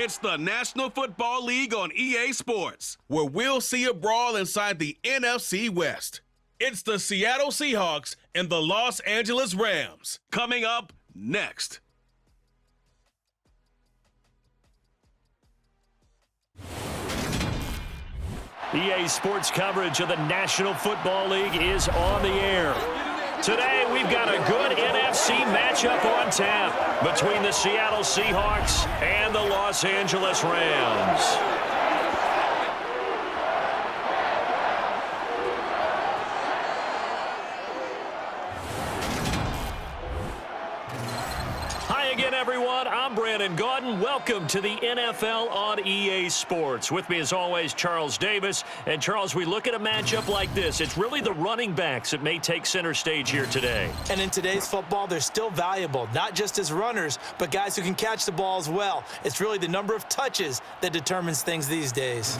It's the National Football League on EA Sports, where we'll see a brawl inside the NFC West. It's the Seattle Seahawks and the Los Angeles Rams. Coming up next. EA Sports coverage of the National Football League is on the air. Today, we've got a good NFC matchup on tap between the Seattle Seahawks and the Los Angeles Rams. Hi again, everyone. I'm Brandon Gaudin. Welcome to the NFL on EA Sports. With me, as always, Charles Davis. And, Charles, we look at a matchup like this. It's really the running backs that may take center stage here today. And in today's football, they're still valuable, not just as runners, but guys who can catch the ball as well. It's really the number of touches that determines things these days.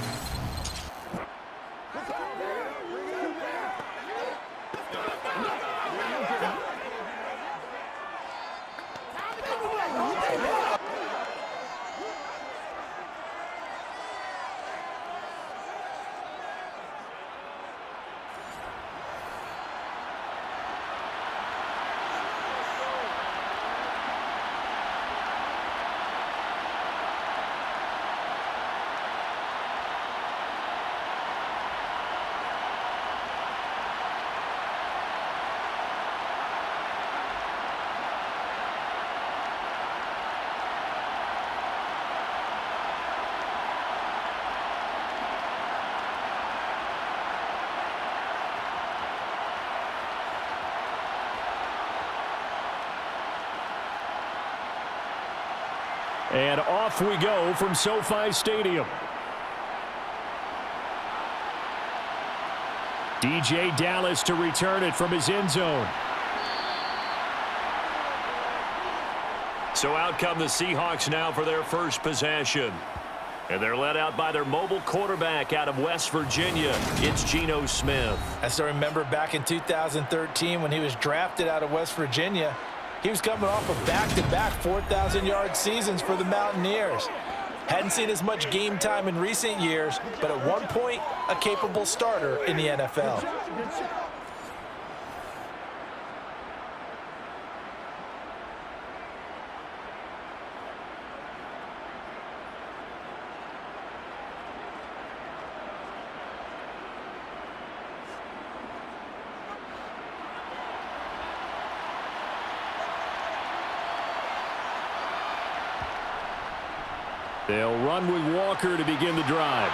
And off we go from SoFi Stadium. DJ Dallas to return it from his end zone. So out come the Seahawks now for their first possession. And they're led out by their mobile quarterback out of West Virginia. It's Geno Smith. I still remember back in 2013 when he was drafted out of West Virginia. He was coming off of back-to-back 4,000-yard seasons for the Mountaineers. Hadn't seen as much game time in recent years, but at one point, a capable starter in the NFL. They'll run with Walker to begin the drive.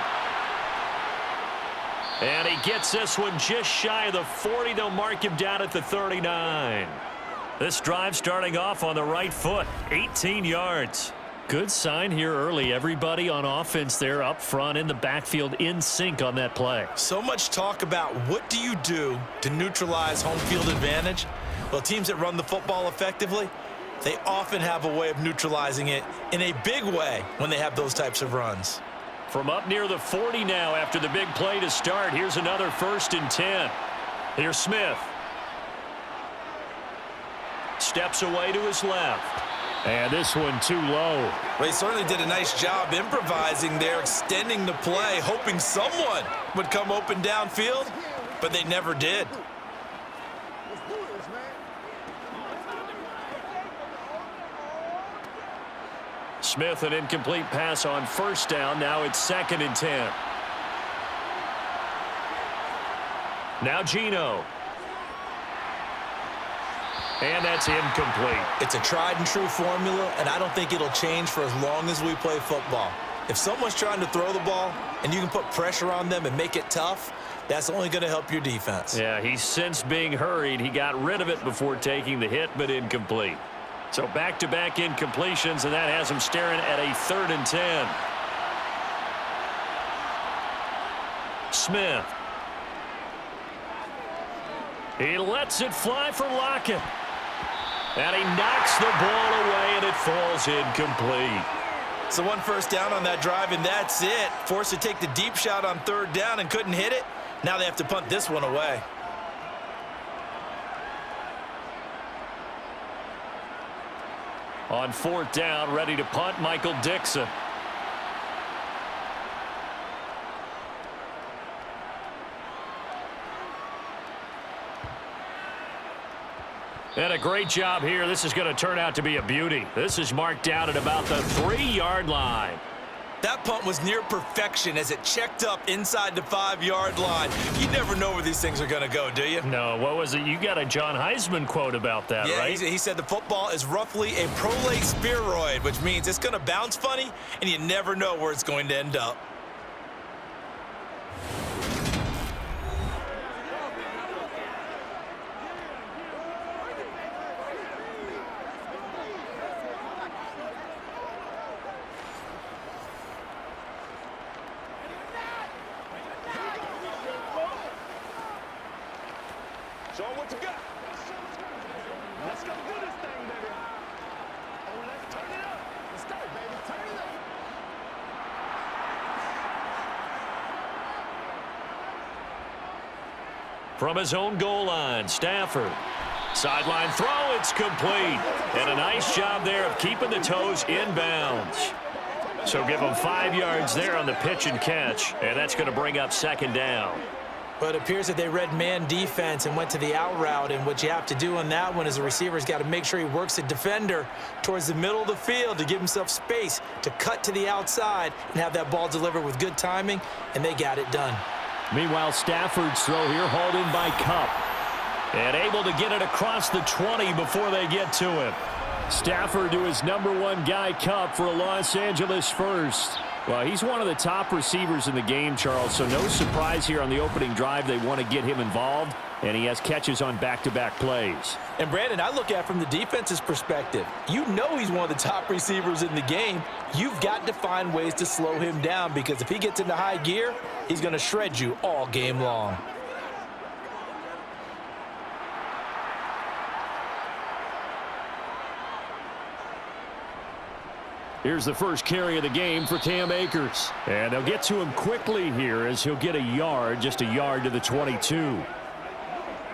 And he gets this one just shy of the 40. They'll mark him down at the 39. This drive starting off on the right foot, 18 yards. Good sign here early. Everybody on offense there up front in the backfield in sync on that play. So much talk about what do you do to neutralize home field advantage? Well, teams that run the football effectively, they often have a way of neutralizing it in a big way when they have those types of runs. From up near the 40 now after the big play to start. Here's another 1st and 10. Here's Smith. Steps away to his left. And this one too low. Well, he certainly did a nice job improvising there, extending the play, hoping someone would come open downfield, but they never did. Smith, an incomplete pass on 1st down. Now it's 2nd and 10. Now Geno. And that's incomplete. It's a tried and true formula, and I don't think it'll change for as long as we play football. If someone's trying to throw the ball and you can put pressure on them and make it tough, that's only going to help your defense. Yeah, he's since being hurried. He got rid of it before taking the hit, but incomplete. So back-to-back incompletions, and that has him staring at a 3rd and 10. Smith. He lets it fly for Lockett. And he knocks the ball away, and it falls incomplete. So 1 first down on that drive, and that's it. Forced to take the deep shot on 3rd down and couldn't hit it. Now they have to punt this one away. On 4th down, ready to punt, Michael Dixon. And a great job here. This is going to turn out to be a beauty. This is marked down at about the 3-yard line. That punt was near perfection as it checked up inside the 5-yard line. You never know where these things are going to go, do you? No, what was it? You got a John Heisman quote about that, right? Yeah, he said the football is roughly a prolate spheroid, which means it's going to bounce funny, and you never know where it's going to end up. Show what you got. Let's go do this thing, baby. Oh, let's turn it up. Let's go, baby. Turn it up. From his own goal line, Stafford. Sideline throw, it's complete. And a nice job there of keeping the toes in bounds. So give him 5 yards there on the pitch and catch, and that's going to bring up 2nd down. But it appears that they read man defense and went to the out route, and what you have to do on that one is the receiver's got to make sure he works the defender towards the middle of the field to give himself space to cut to the outside and have that ball delivered with good timing, and they got it done. Meanwhile, Stafford's throw here hauled in by Kupp. And able to get it across the 20 before they get to him. Stafford to his #1 guy, Kupp, for a Los Angeles first. Well, he's one of the top receivers in the game, Charles, so no surprise here on the opening drive. They want to get him involved, and he has catches on back-to-back plays. And, Brandon, I look at it from the defense's perspective. You know he's one of the top receivers in the game. You've got to find ways to slow him down because if he gets into high gear, he's going to shred you all game long. Here's the first carry of the game for Cam Akers. And they'll get to him quickly here as he'll get a yard, just a yard to the 22.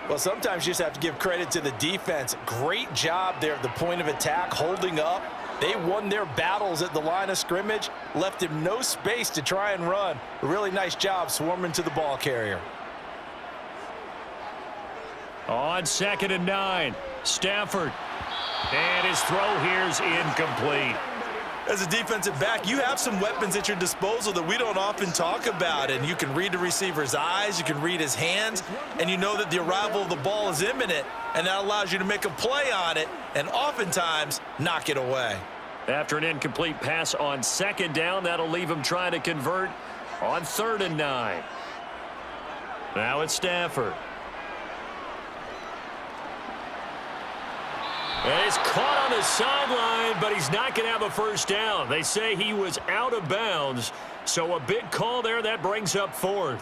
Well, sometimes you just have to give credit to the defense. Great job there at the point of attack, holding up. They won their battles at the line of scrimmage, left him no space to try and run. A really nice job swarming to the ball carrier. On 2nd and 9, Stafford. And his throw here's incomplete. As a defensive back, you have some weapons at your disposal that we don't often talk about, and you can read the receiver's eyes, you can read his hands, and you know that the arrival of the ball is imminent, and that allows you to make a play on it and oftentimes knock it away. After an incomplete pass on 2nd down, that'll leave him trying to convert on 3rd and 9. Now it's Stafford. And he's caught on the sideline, but he's not going to have a first down. They say he was out of bounds, so a big call there. That brings up 4th.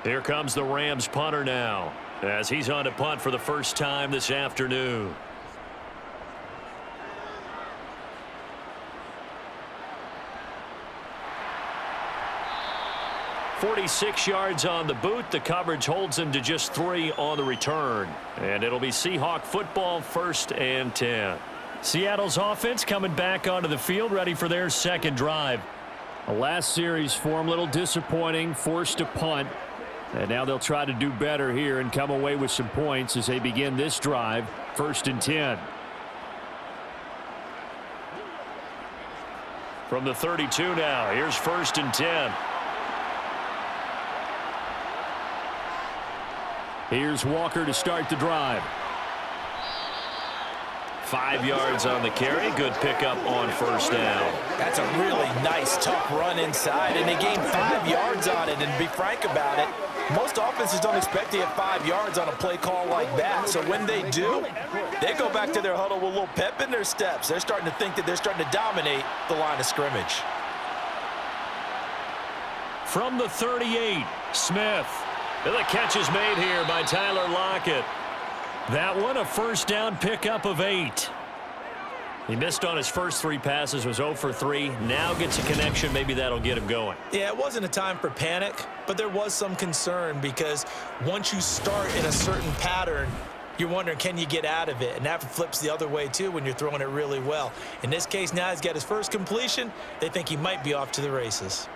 Here comes the Rams punter now, as he's on to punt for the first time this afternoon. .46 yards on the boot. The coverage holds him to just 3 on the return. And it'll be Seahawk football, 1st and 10. Seattle's offense coming back onto the field, ready for their 2nd drive. The last series for them, a little disappointing, forced to punt. And now they'll try to do better here and come away with some points as they begin this drive, 1st and 10. From the 32 now, here's 1st and 10. Here's Walker to start the drive. 5 yards on the carry. Good pickup on 1st down. That's a really nice, tough run inside, and they gained 5 yards on it. And to be frank about it, most offenses don't expect to get 5 yards on a play call like that. So when they do, they go back to their huddle with a little pep in their steps. They're starting to think that they're starting to dominate the line of scrimmage. From the 38, Smith. The catch is made here by Tyler Lockett. That one a first down pickup of 8. He missed on his first 3 passes, was 0 for 3. Now gets a connection. Maybe that'll get him going. Yeah, it wasn't a time for panic, but there was some concern because once you start in a certain pattern, you're wondering, can you get out of it? And that flips the other way, too, when you're throwing it really well. In this case, now he's got his first completion. They think he might be off to the races.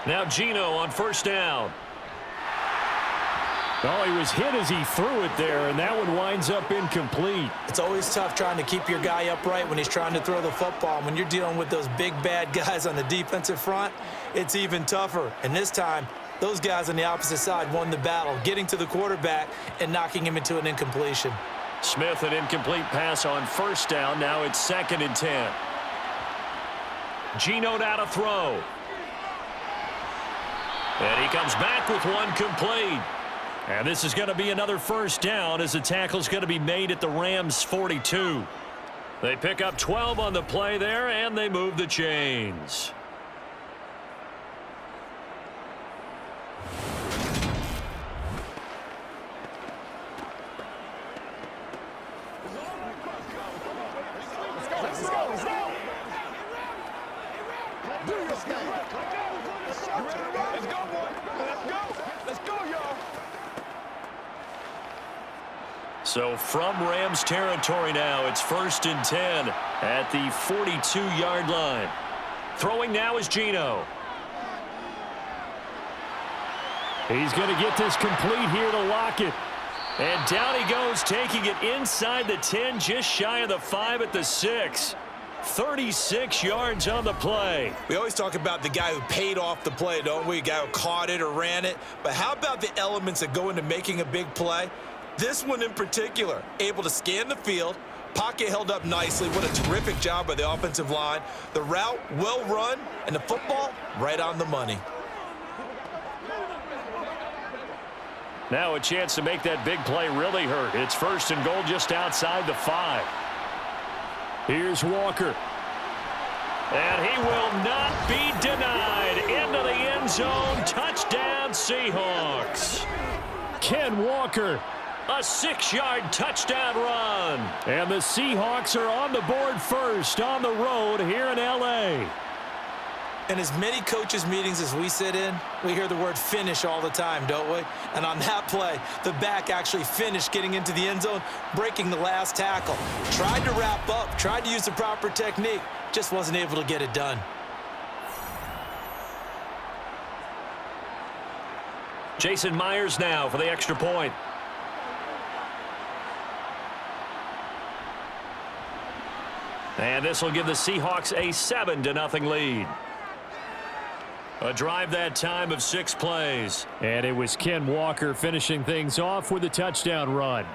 Now Geno on first down. Oh, he was hit as he threw it there, and that one winds up incomplete. It's always tough trying to keep your guy upright when he's trying to throw the football. When you're dealing with those big, bad guys on the defensive front, it's even tougher. And this time, those guys on the opposite side won the battle, getting to the quarterback and knocking him into an incompletion. Smith, an incomplete pass on first down. Now it's 2nd and 10. Geno now to throw. And he comes back with one complete. And this is going to be another first down as the tackle's going to be made at the Rams' 42. They pick up 12 on the play there, and they move the chains. So from Rams territory now, it's 1st and 10 at the 42-yard line. Throwing now is Geno. He's going to get this complete here to lock it. And down he goes, taking it inside the 10, just shy of the 5 at the 6. 36 yards on the play. We always talk about the guy who paid off the play, don't we? The guy who caught it or ran it. But how about the elements that go into making a big play? This one in particular, able to scan the field, pocket held up nicely. What a terrific job by the offensive line. The route well run, and the football right on the money. Now a chance to make that big play really hurt. It's 1st and goal just outside the 5. Here's Walker. And he will not be denied. Into the end zone. Touchdown, Seahawks. Ken Walker. A 6-yard touchdown run. And the Seahawks are on the board first on the road here in L.A. In as many coaches' meetings as we sit in, we hear the word finish all the time, don't we? And on that play, the back actually finished getting into the end zone, breaking the last tackle. Tried to wrap up, tried to use the proper technique, just wasn't able to get it done. Jason Myers now for the extra point. And this will give the Seahawks a 7-0 lead. A drive that time of 6 plays. And it was Ken Walker finishing things off with a touchdown run.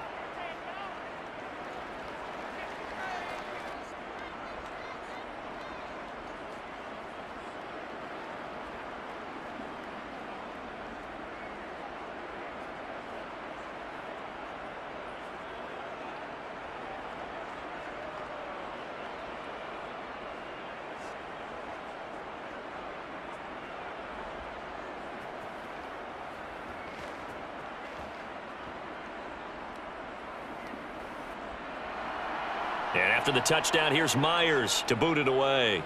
And after the touchdown, here's Myers to boot it away.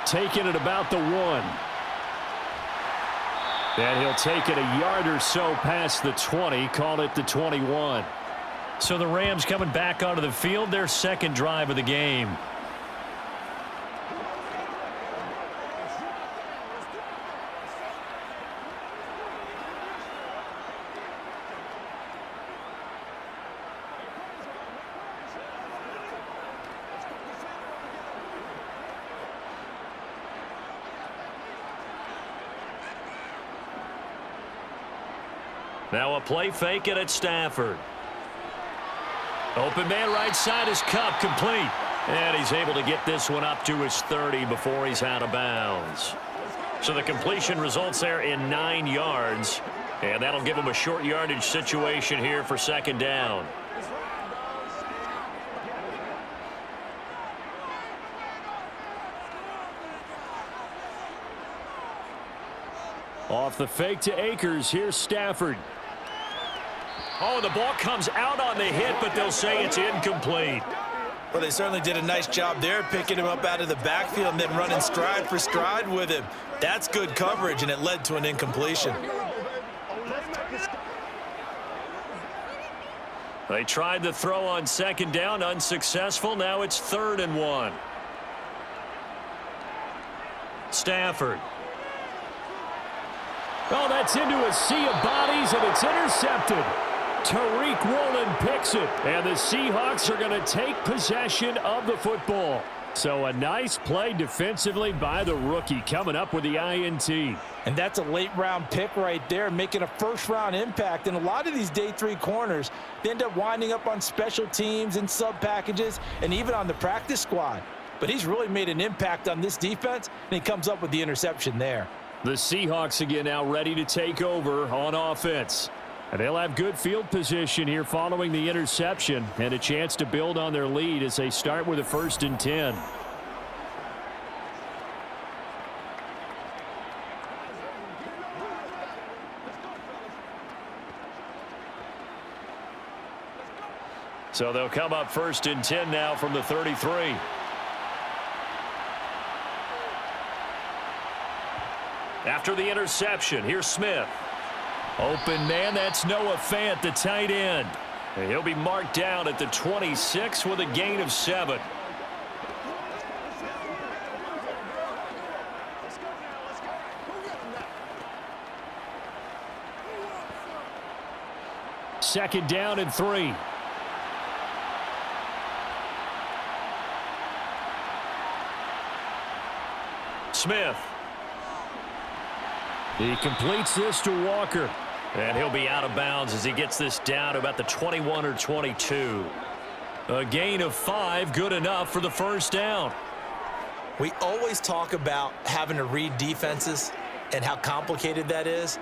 Taking it about the 1. And he'll take it a yard or so past the 20, call it the 21. So the Rams coming back onto the field, their 2nd drive of the game. Now a play fake it at Stafford. Open man right side is Cup, complete. And he's able to get this one up to his 30 before he's out of bounds. So the completion results there in 9 yards. And that'll give them a short yardage situation here for second down. Off the fake to Akers. Here's Stafford. Oh, the ball comes out on the hit, but they'll say it's incomplete. Well, they certainly did a nice job there, picking him up out of the backfield and then running stride for stride with him. That's good coverage, and it led to an incompletion. They tried the throw on second down, unsuccessful. Now it's 3rd and 1. Stafford. Oh, that's into a sea of bodies, and it's intercepted. Tariq Woolen picks it, and the Seahawks are going to take possession of the football. So a nice play defensively by the rookie, coming up with the INT. And that's a late-round pick right there, making a first-round impact. And a lot of these day 3 corners, they end up winding up on special teams and sub-packages and even on the practice squad. But he's really made an impact on this defense, and he comes up with the interception there. The Seahawks again now ready to take over on offense. And they'll have good field position here following the interception and a chance to build on their lead as they start with a 1st and 10. So they'll come up 1st and 10 now from the 33. After the interception, here's Smith. Open man, that's Noah Fant, the tight end. And he'll be marked down at the 26 with a gain of 7. Second down and 3. Smith. He completes this to Walker. And he'll be out of bounds as he gets this down to about the 21 or 22. A gain of 5, good enough for the first down. We always talk about having to read defenses and how complicated that is.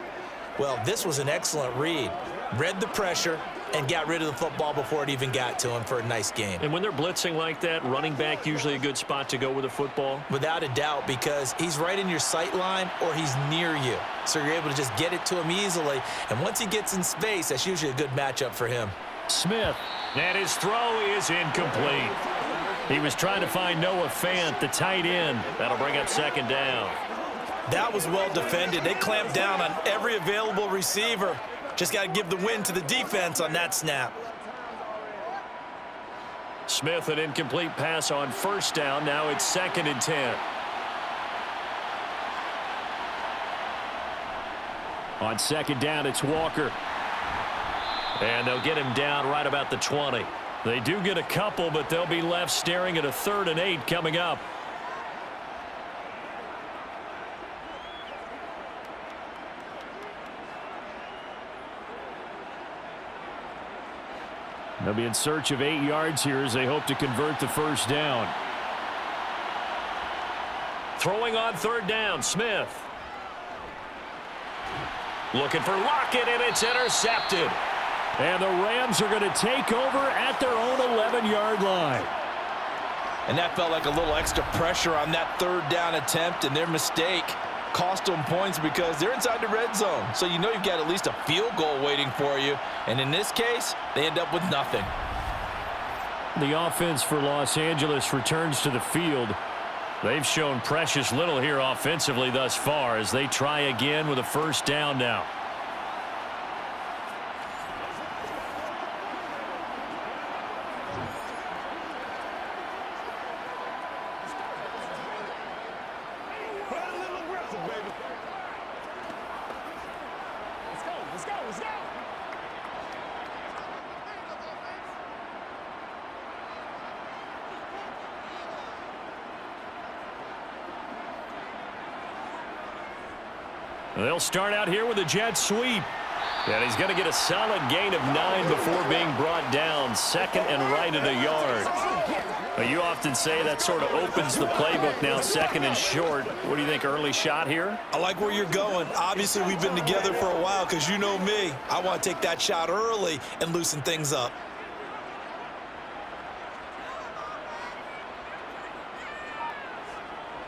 Well, this was an excellent read. Read the pressure and got rid of the football before it even got to him for a nice gain. And when they're blitzing like that, running back usually a good spot to go with the football? Without a doubt, because he's right in your sight line or he's near you. So you're able to just get it to him easily. And once he gets in space, that's usually a good matchup for him. Smith. And his throw is incomplete. He was trying to find Noah Fant, the tight end. That'll bring up second down. That was well defended. They clamped down on every available receiver. Just got to give the win to the defense on that snap. Smith, an incomplete pass on first down. Now it's 2nd and 10. On second down, it's Walker. And they'll get him down right about the 20. They do get a couple, but they'll be left staring at a 3rd and 8 coming up. They'll be in search of 8 yards here as they hope to convert the first down. Throwing on 3rd down, Smith. Looking for Lockett, and it's intercepted. And the Rams are going to take over at their own 11-yard line. And that felt like a little extra pressure on that 3rd down attempt, and their mistake cost them points because they're inside the red zone. So you know you've got at least a field goal waiting for you. And in this case, they end up with nothing. The offense for Los Angeles returns to the field. They've shown precious little here offensively thus far as they try again with a first down now. They'll start out here with a jet sweep. And he's going to get a solid gain of 9 before being brought down. Second and right at a yard. But you often say that sort of opens the playbook now, second and short. What do you think, early shot here? I like where you're going. Obviously, we've been together for a while because you know me. I want to take that shot early and loosen things up.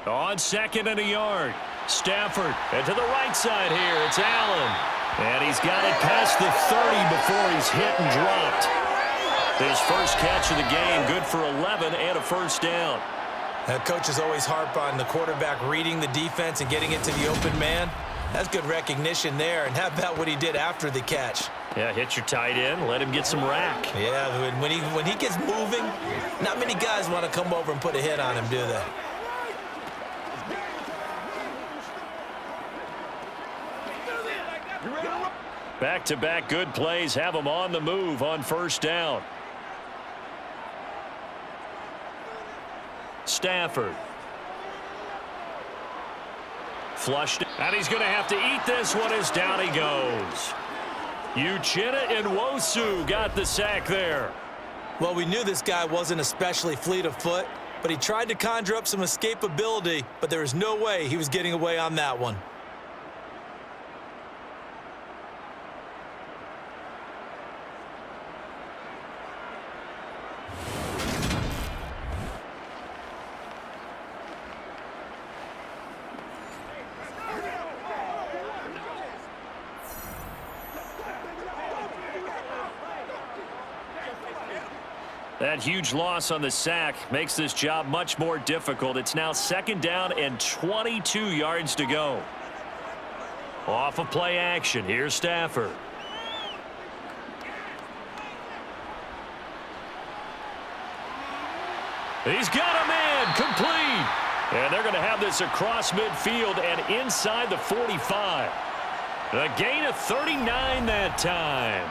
On second and a yard. Stafford. And to the right side here, it's Allen. And he's got it past the 30 before he's hit and dropped. His first catch of the game, good for 11 and a first down. Coaches always harp on the quarterback reading the defense and getting it to the open man. That's good recognition there. And how about what he did after the catch? Yeah, hit your tight end, let him get some rack. Yeah, when he gets moving, not many guys want to come over and put a hit on him, do they? Back-to-back good plays have him on the move on first down. Stafford. Flushed. And he's going to have to eat this one as down he goes. Uchenna Nwosu got the sack there. Well, we knew this guy wasn't especially fleet of foot, but he tried to conjure up some escapability, but there was no way he was getting away on that one. That huge loss on the sack makes this job much more difficult. It's now second down and 22 yards to go. Off of play action. Here's Stafford. He's got a man complete. And they're going to have this across midfield and inside the 45. A gain of 39 that time.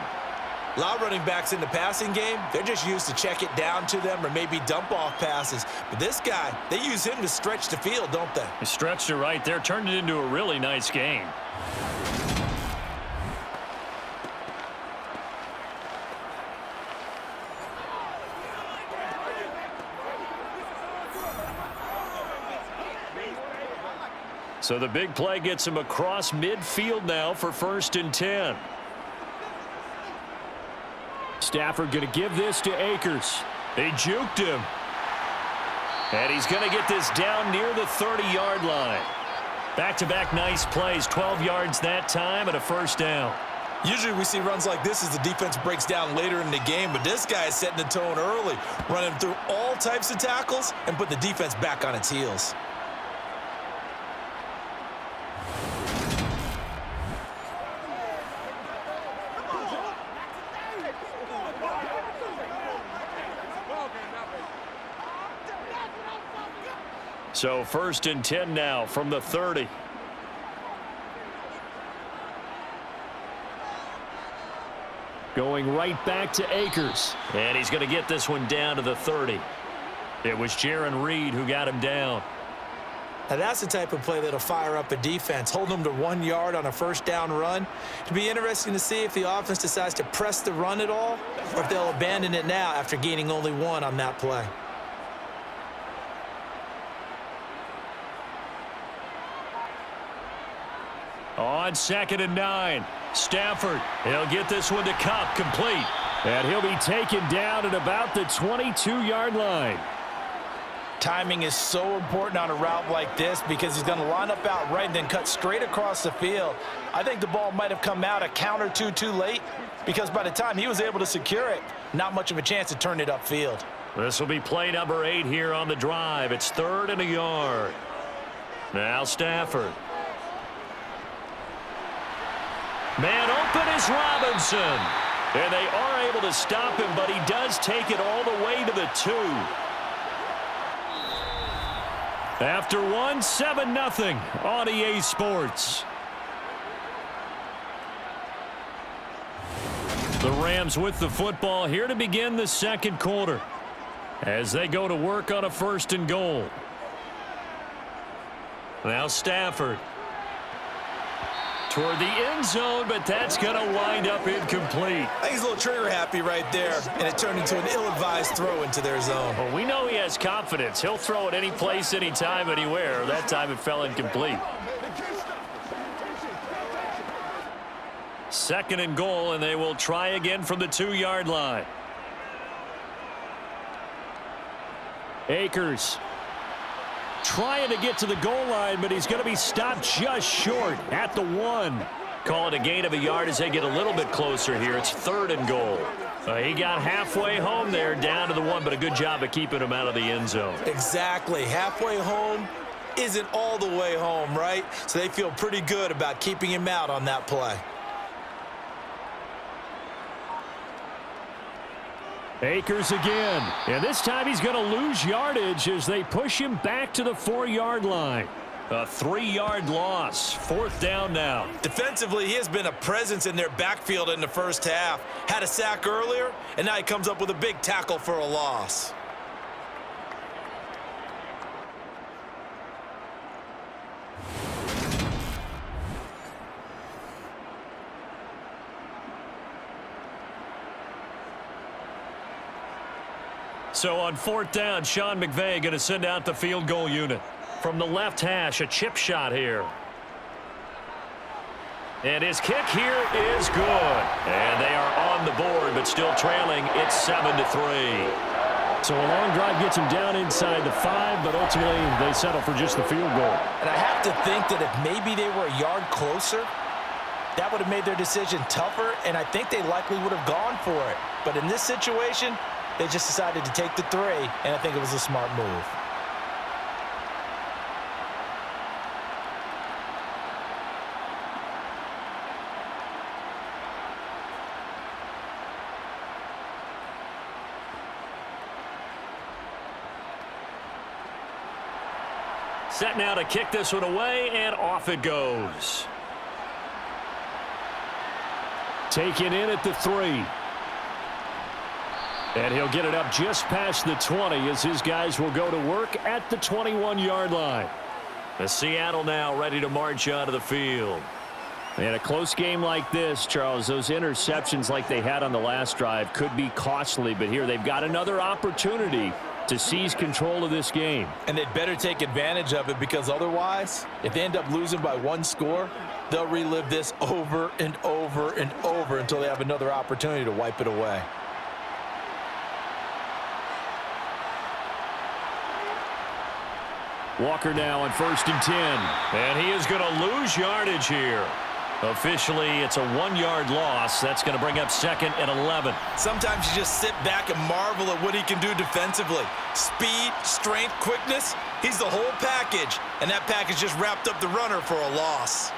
A lot of running backs in the passing game, they're just used to check it down to them or maybe dump off passes. But this guy, they use him to stretch the field, don't they? He stretched it right there, turned it into a really nice game. So the big play gets him across midfield now for 1st and 10. Stafford going to give this to Akers. They juked him. And he's going to get this down near the 30-yard line. Back-to-back nice plays, 12 yards that time and a first down. Usually we see runs like this as the defense breaks down later in the game, but this guy is setting the tone early, running through all types of tackles and put the defense back on its heels. So 1st and 10 now from the 30. Going right back to Akers. And he's going to get this one down to the 30. It was Jaron Reed who got him down. Now that's the type of play that'll fire up a defense, hold them to 1 yard on a first down run. It'll be interesting to see if the offense decides to press the run at all or if they'll abandon it now after gaining only 1 on that play. On 2nd and 9, Stafford. He'll get this one to Kupp, complete. And he'll be taken down at about the 22-yard line. Timing is so important on a route like this because he's going to line up out right and then cut straight across the field. I think the ball might have come out a count or two too late because by the time he was able to secure it, not much of a chance to turn it upfield. This will be play number 8 here on the drive. It's 3rd and a yard. Now Stafford. Man open is Robinson. And they are able to stop him, but he does take it all the way to the 2. After 1, 7-0 on EA Sports. The Rams with the football here to begin the second quarter as they go to work on a 1st and goal. Now Stafford. toward the end zone, but that's going to wind up incomplete. I think he's a little trigger happy right there, and it turned into an ill-advised throw into their zone. Well, we know he has confidence. He'll throw it any place, anytime, anywhere. That time it fell incomplete. 2nd and goal, and they will try again from the 2-yard line. Akers trying to get to the goal line, but he's going to be stopped just short at the 1. Call it a gain of a yard as they get a little bit closer here. It's 3rd and goal. He got halfway home there, down to the 1, but a good job of keeping him out of the end zone. Exactly. Halfway home isn't all the way home, right? So they feel pretty good about keeping him out on that play. Akers again, and this time he's going to lose yardage as they push him back to the 4-yard line. A 3-yard loss. 4th down now. Defensively, he has been a presence in their backfield in the first half. Had a sack earlier, and now he comes up with a big tackle for a loss. So on 4th down, Sean McVay going to send out the field goal unit. From the left hash, a chip shot here. And his kick here is good. And they are on the board, but still trailing. It's 7-3. So a long drive gets him down inside the 5, but ultimately they settle for just the field goal. And I have to think that if maybe they were a yard closer, that would have made their decision tougher, and I think they likely would have gone for it. But in this situation, they just decided to take the 3, and I think it was a smart move. Set now to kick this one away, and off it goes. Taken in at the 3. And he'll get it up just past the 20 as his guys will go to work at the 21-yard line. The Seattle now ready to march onto the field. In a close game like this, Charles, those interceptions like they had on the last drive could be costly, but here they've got another opportunity to seize control of this game. And they'd better take advantage of it, because otherwise, if they end up losing by 1 score, they'll relive this over and over and over until they have another opportunity to wipe it away. Walker now on 1st and 10. And he is going to lose yardage here. Officially, it's a 1-yard loss. That's going to bring up 2nd and 11. Sometimes you just sit back and marvel at what he can do defensively. Speed, strength, quickness, he's the whole package. And that package just wrapped up the runner for a loss.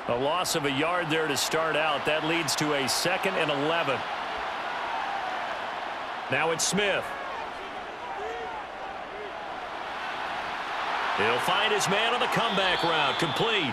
A loss of a yard there to start out. That leads to a 2nd and 11. Now it's Smith. He'll find his man on the comeback route. Complete.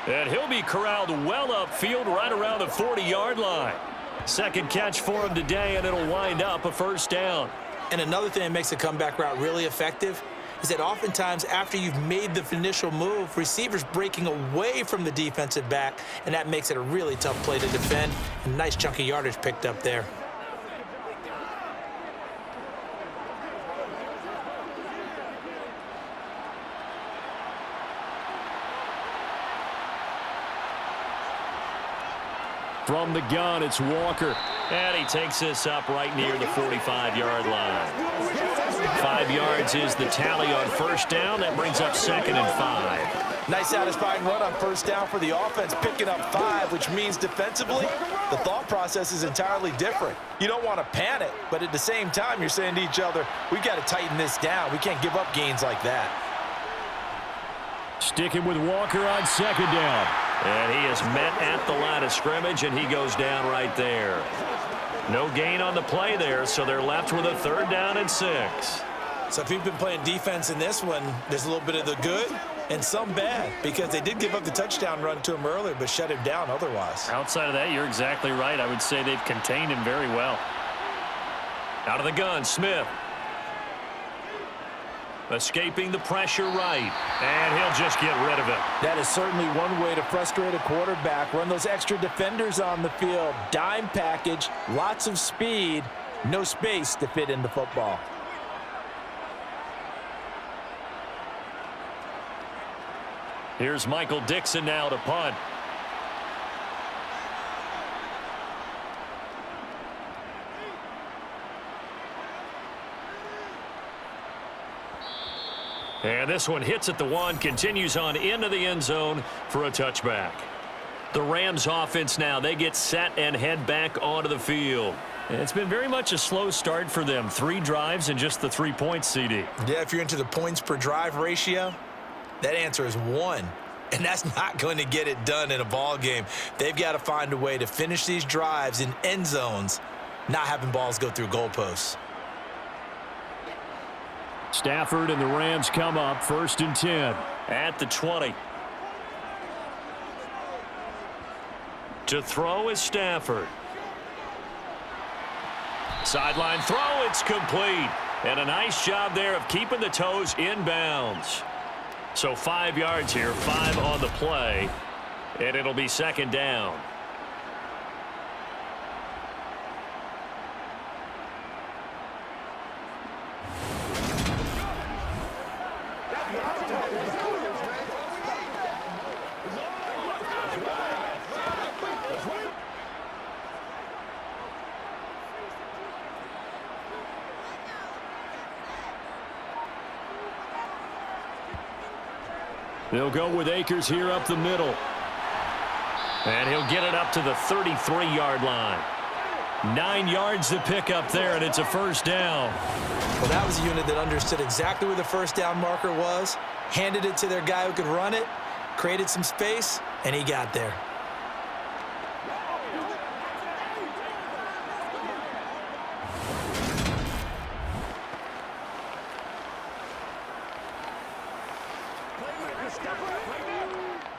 And he'll be corralled well upfield right around the 40-yard line. 2nd catch for him today, and it'll wind up a 1st down. And another thing that makes a comeback route really effective is that oftentimes after you've made the initial move, receivers breaking away from the defensive back, and that makes it a really tough play to defend. And nice chunk of yardage picked up there. From the gun, it's Walker. And he takes this up right near the 45-yard line. 5 yards is the tally on 1st down. That brings up 2nd and 5. Nice satisfying run on 1st down for the offense, picking up 5, which means defensively, the thought process is entirely different. You don't want to panic, but at the same time, you're saying to each other, we've got to tighten this down. We can't give up gains like that. Sticking with Walker on 2nd down. And he is met at the line of scrimmage, and he goes down right there. No gain on the play there, so they're left with a 3rd down and 6. So if you've been playing defense in this one, there's a little bit of the good and some bad, because they did give up the touchdown run to him earlier, but shut him down otherwise. Outside of that, you're exactly right. I would say they've contained him very well. Out of the gun, Smith. Escaping the pressure right, and he'll just get rid of it. That is certainly one way to frustrate a quarterback. Run those extra defenders on the field. Dime package, lots of speed, no space to fit in the football. Here's Michael Dixon now to punt. And this one hits at the one, continues on into the end zone for a touchback. The Rams offense now, they get set and head back onto the field. It's been very much a slow start for them. 3 drives and just the 3 points, CD. Yeah, if you're into the points per drive ratio, that answer is 1. And that's not going to get it done in a ball game. They've got to find a way to finish these drives in end zones, not having balls go through goalposts. Stafford and the Rams come up 1st and 10. At the 20. To throw is Stafford. Sideline throw, it's complete. And a nice job there of keeping the toes in bounds. So 5 yards here, 5 on the play, and it'll be 2nd down. They'll go with Akers here up the middle. And he'll get it up to the 33-yard line. 9 yards to pick up there, and it's a 1st down. Well, that was a unit that understood exactly where the 1st down marker was, handed it to their guy who could run it, created some space, and he got there.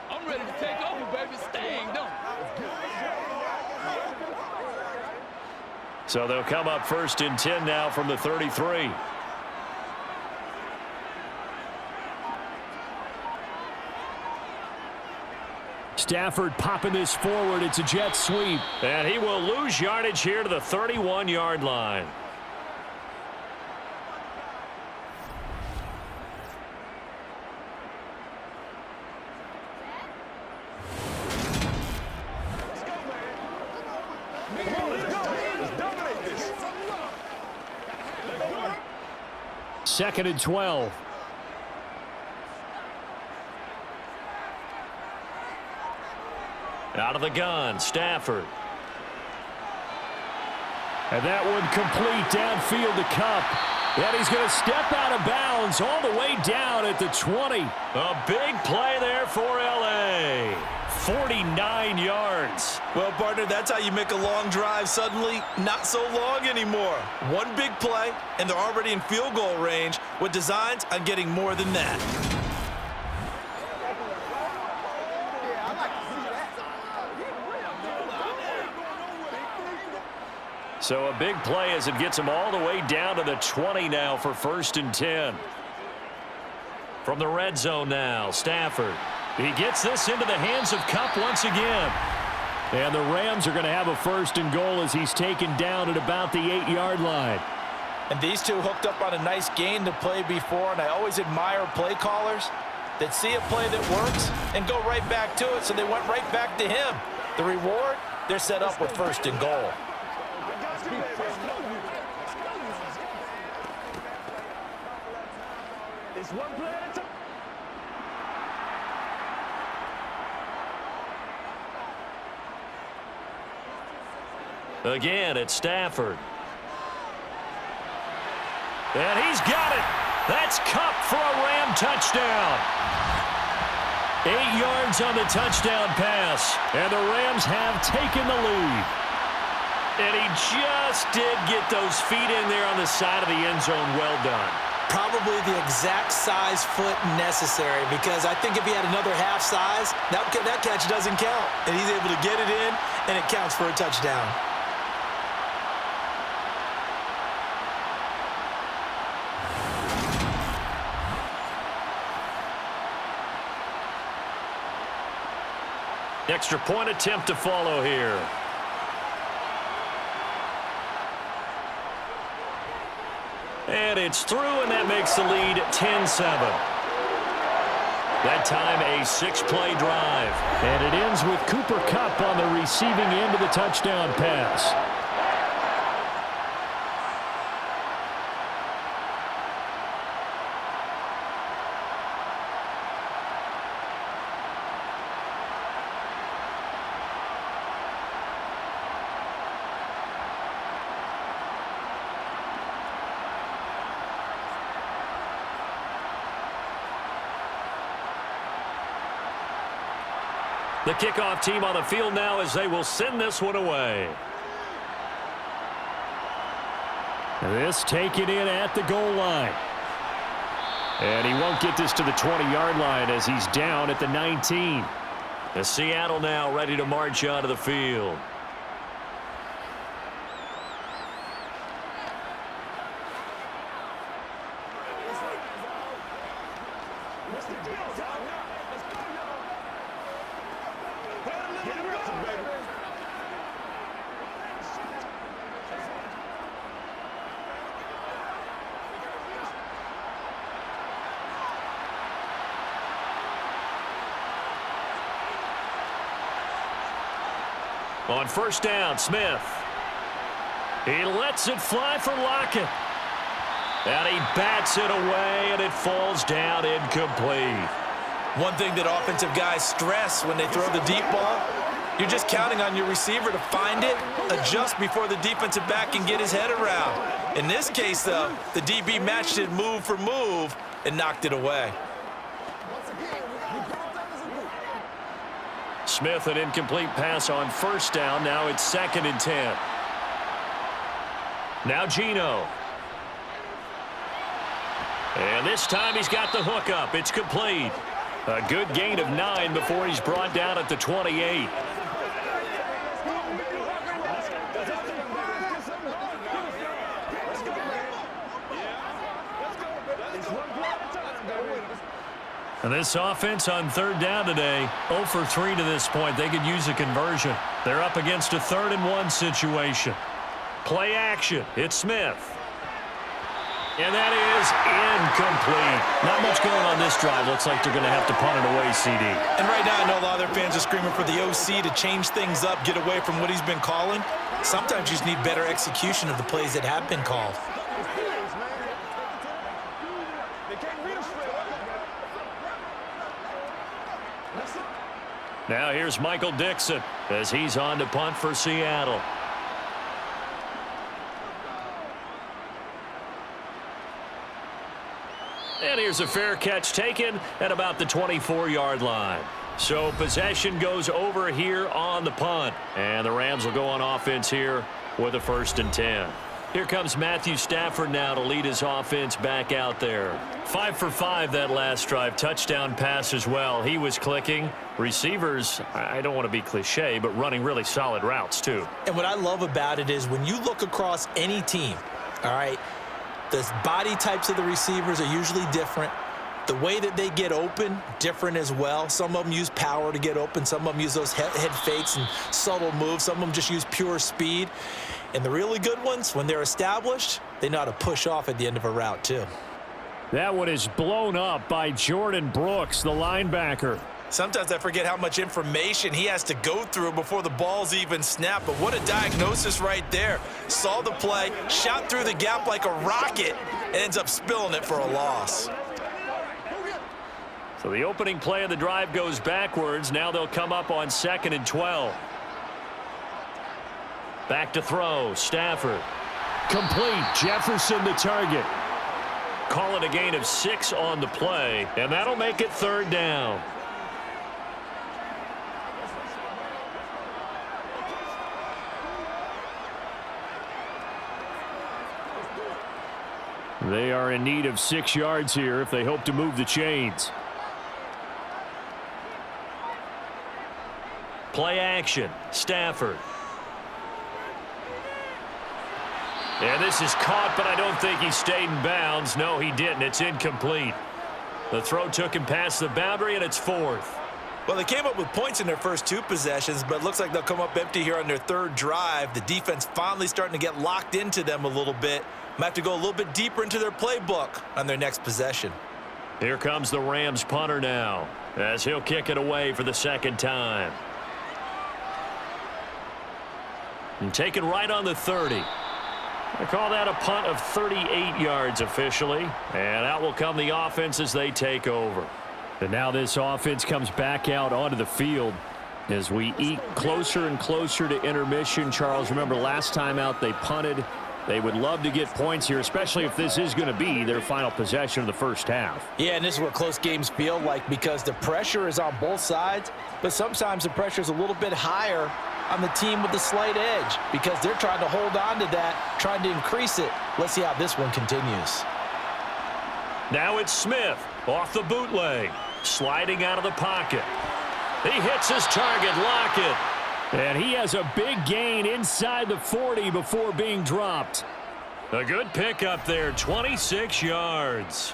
I'm ready to take over, baby. Staying, don't. So they'll come up 1st and 10 now from the 33. Stafford popping this forward. It's a jet sweep. And he will lose yardage here to the 31-yard line. Second and 12. Out of the gun, Stafford. And that one complete downfield to Kupp. And he's going to step out of bounds all the way down at the 20. A big play there for L.A. 49 yards. Well, partner, that's how you make a long drive suddenly not so long anymore. One big play, and they're already in field goal range with designs on getting more than that. So a big play as it gets them all the way down to the 20 now for 1st and 10. From the red zone now, Stafford. He gets this into the hands of Kupp once again. And the Rams are going to have a 1st and goal as he's taken down at about the 8-yard line. And these two hooked up on a nice gain to play before, and I always admire play callers that see a play that works and go right back to it, so they went right back to him. The reward, they're set up with 1st and goal. It's one play at a time. Again, it's Stafford. And he's got it. That's Kupp for a Ram touchdown. 8 yards on the touchdown pass. And the Rams have taken the lead. And he just did get those feet in there on the side of the end zone. Well done. Probably the exact size foot necessary, because I think if he had another half size, that catch doesn't count. And he's able to get it in, and it counts for a touchdown. Extra point attempt to follow here. And it's through, and that makes the lead 10-7. That time, a 6-play drive. And it ends with Cooper Kupp on the receiving end of the touchdown pass. The kickoff team on the field now as they will send this one away. This taken in at the goal line. And he won't get this to the 20-yard line as he's down at the 19. The Seattle now ready to march onto the field. On first down, Smith. He lets it fly for Lockett. And he bats it away, and it falls down incomplete. One thing that offensive guys stress when they throw the deep ball, you're just counting on your receiver to find it, adjust before the defensive back can get his head around. In this case, though, the DB matched it move for move and knocked it away. Smith, an incomplete pass on first down. Now it's 2nd and 10. Now Geno. And this time he's got the hook up. It's complete. A good gain of 9 before he's brought down at the 28. And this offense on third down today, 0 for 3 to this point. They could use a conversion. They're up against a 3rd and 1 situation. Play action. It's Smith. And that is incomplete. Not much going on this drive. Looks like they're going to have to punt it away, CD. And right now, I know a lot of their fans are screaming for the OC to change things up, get away from what he's been calling. Sometimes you just need better execution of the plays that have been called. Now here's Michael Dixon as he's on to punt for Seattle. And here's a fair catch taken at about the 24-yard line. So possession goes over here on the punt. And the Rams will go on offense here with a 1st and 10. Here comes Matthew Stafford now to lead his offense back out there. 5 for 5 that last drive. Touchdown pass as well. He was clicking. Receivers, I don't want to be cliche, but running really solid routes too. And what I love about it is when you look across any team, all right, the body types of the receivers are usually different. The way that they get open, different as well. Some of them use power to get open. Some of them use those head fakes and subtle moves. Some of them just use pure speed. And the really good ones, when they're established, they know how to push off at the end of a route too. That one is blown up by Jordan Brooks, the linebacker. Sometimes I forget how much information he has to go through before the ball's even snapped. But what a diagnosis right there. Saw the play, shot through the gap like a rocket, and ends up spilling it for a loss. So the opening play of the drive goes backwards. Now they'll come up on 2nd and 12. Back to throw. Stafford. Complete. Jefferson the target. Call it a gain of 6 on the play, and that'll make it 3rd down. They are in need of 6 yards here if they hope to move the chains. Play action. Stafford. And this is caught, but I don't think he stayed in bounds. No, he didn't. It's incomplete. The throw took him past the boundary, and it's 4th. Well, they came up with points in their first 2 possessions, but it looks like they'll come up empty here on their 3rd drive. The defense finally starting to get locked into them a little bit. Might have to go a little bit deeper into their playbook on their next possession. Here comes the Rams punter now, as he'll kick it away for the 2nd time. And taken right on the 30. I call that a punt of 38 yards officially. And out will come the offense as they take over. And now this offense comes back out onto the field as we eke closer and closer to intermission. Charles, remember last time out they punted. They would love to get points here, especially if this is going to be their final possession of the first half. Yeah, and this is what close games feel like because the pressure is on both sides, but sometimes the pressure is a little bit higher on the team with the slight edge because they're trying to hold on to that, trying to increase it. Let's see how this one continues. Now it's Smith off the bootleg, sliding out of the pocket. He hits his target, Lockett. And he has a big gain inside the 40 before being dropped. A good pickup there, 26 yards.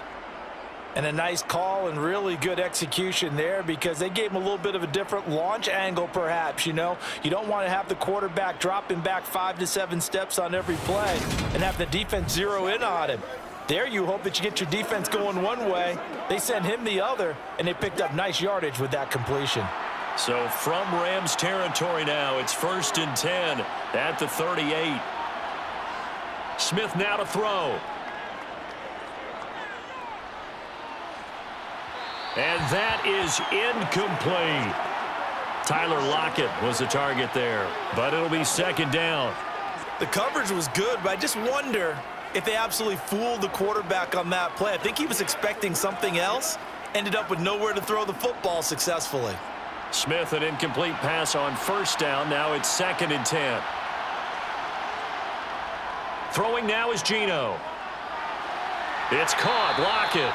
And a nice call and really good execution there because they gave him a little bit of a different launch angle perhaps, you know. You don't want to have the quarterback dropping back 5 to 7 steps on every play and have the defense zero in on him. There you hope that you get your defense going one way. They sent him the other, and they picked up nice yardage with that completion. So from Rams territory now, it's 1st and 10 at the 38. Smith now to throw. And that is incomplete. Tyler Lockett was the target there, but it'll be 2nd down. The coverage was good, but I just wonder if they absolutely fooled the quarterback on that play. I think he was expecting something else, ended up with nowhere to throw the football successfully. Smith, an incomplete pass on 1st down. Now it's 2nd and 10. Throwing now is Geno. It's caught. Lockett.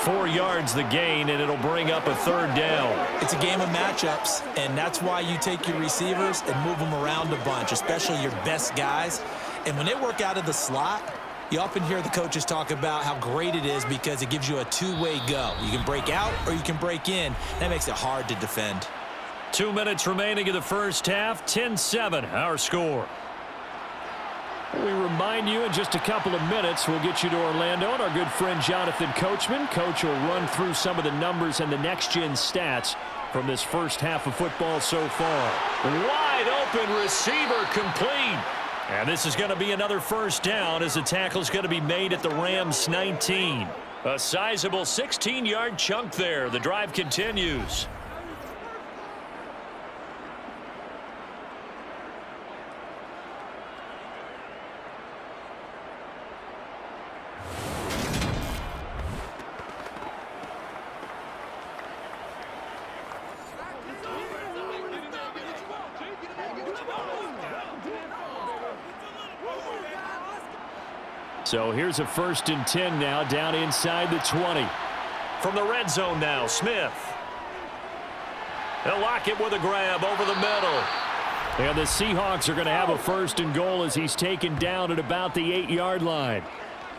4 yards the gain, and it'll bring up a 3rd down. It's a game of matchups, and that's why you take your receivers and move them around a bunch, especially your best guys. And when they work out of the slot, you often hear the coaches talk about how great it is because it gives you a two-way go. You can break out or you can break in. That makes it hard to defend. 2 minutes remaining in the first half. 10-7, our score. We remind you in just a couple of minutes we'll get you to Orlando and our good friend Jonathan Coachman. Coach will run through some of the numbers and the next-gen stats from this first half of football so far. Wide open receiver complete. And this is going to be another 1st down as the tackle is going to be made at the Rams 19. A sizable 16-yard chunk there. The drive continues. So here's a 1st and 10 now down inside the 20. From the red zone now, Smith. They'll lock it with a grab over the middle. And the Seahawks are going to have a 1st and goal as he's taken down at about the 8-yard line.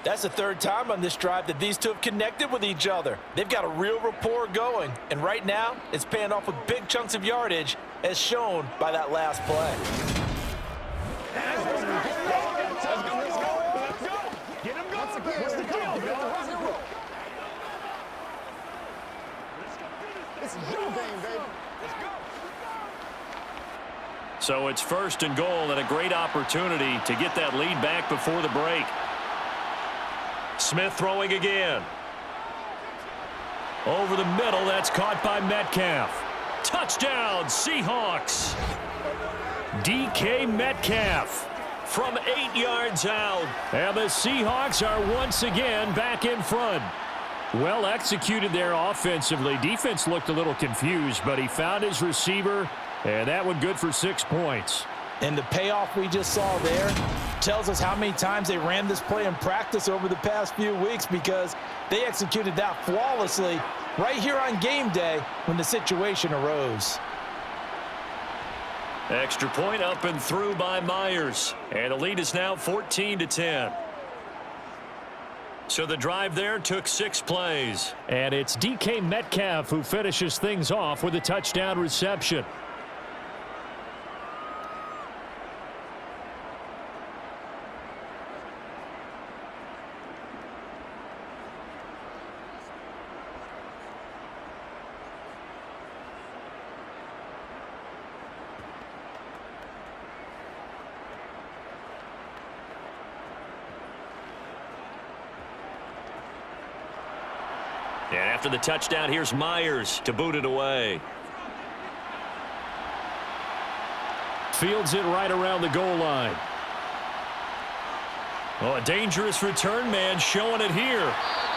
That's the 3rd time on this drive that these two have connected with each other. They've got a real rapport going, and right now it's paying off with big chunks of yardage as shown by that last play. So it's 1st and goal and a great opportunity to get that lead back before the break. Smith throwing again. Over the middle, that's caught by Metcalf. Touchdown, Seahawks. DK Metcalf From 8 yards out. And the Seahawks are once again back in front. Well executed there offensively. Defense looked a little confused, but he found his receiver, and that one good for 6 points. And the payoff we just saw there, tells us how many times they ran this play in practice over the past few weeks, because they executed that flawlessly right here on game day when the situation arose. Extra point up and through by Myers. And the lead is now 14-10. So the drive there took 6 plays. And it's DK Metcalf who finishes things off with a touchdown reception. And after the touchdown, here's Myers to boot it away. Fields it right around the goal line. Oh, a dangerous return man showing it here.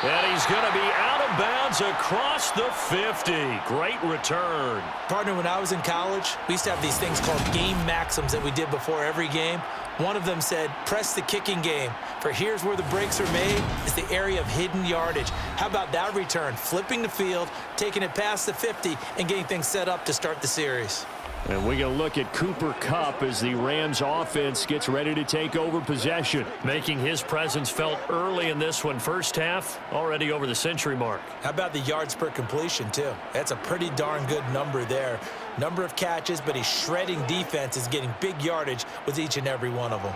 And he's going to be out of bounds across the 50. Great return. Partner, when I was in college, we used to have these things called game maxims that we did before every game. One of them said, press the kicking game, for here's where the breaks are made. It's the area of hidden yardage. How about that return? Flipping the field, taking it past the 50, and getting things set up to start the series. And we can look at Cooper Kupp as the Rams offense gets ready to take over possession. Making his presence felt early in this one. First half, already over the century mark. How about the yards per completion, too? That's a pretty darn good number there. Number of catches, but he's shredding defense, is getting big yardage with each and every one of them.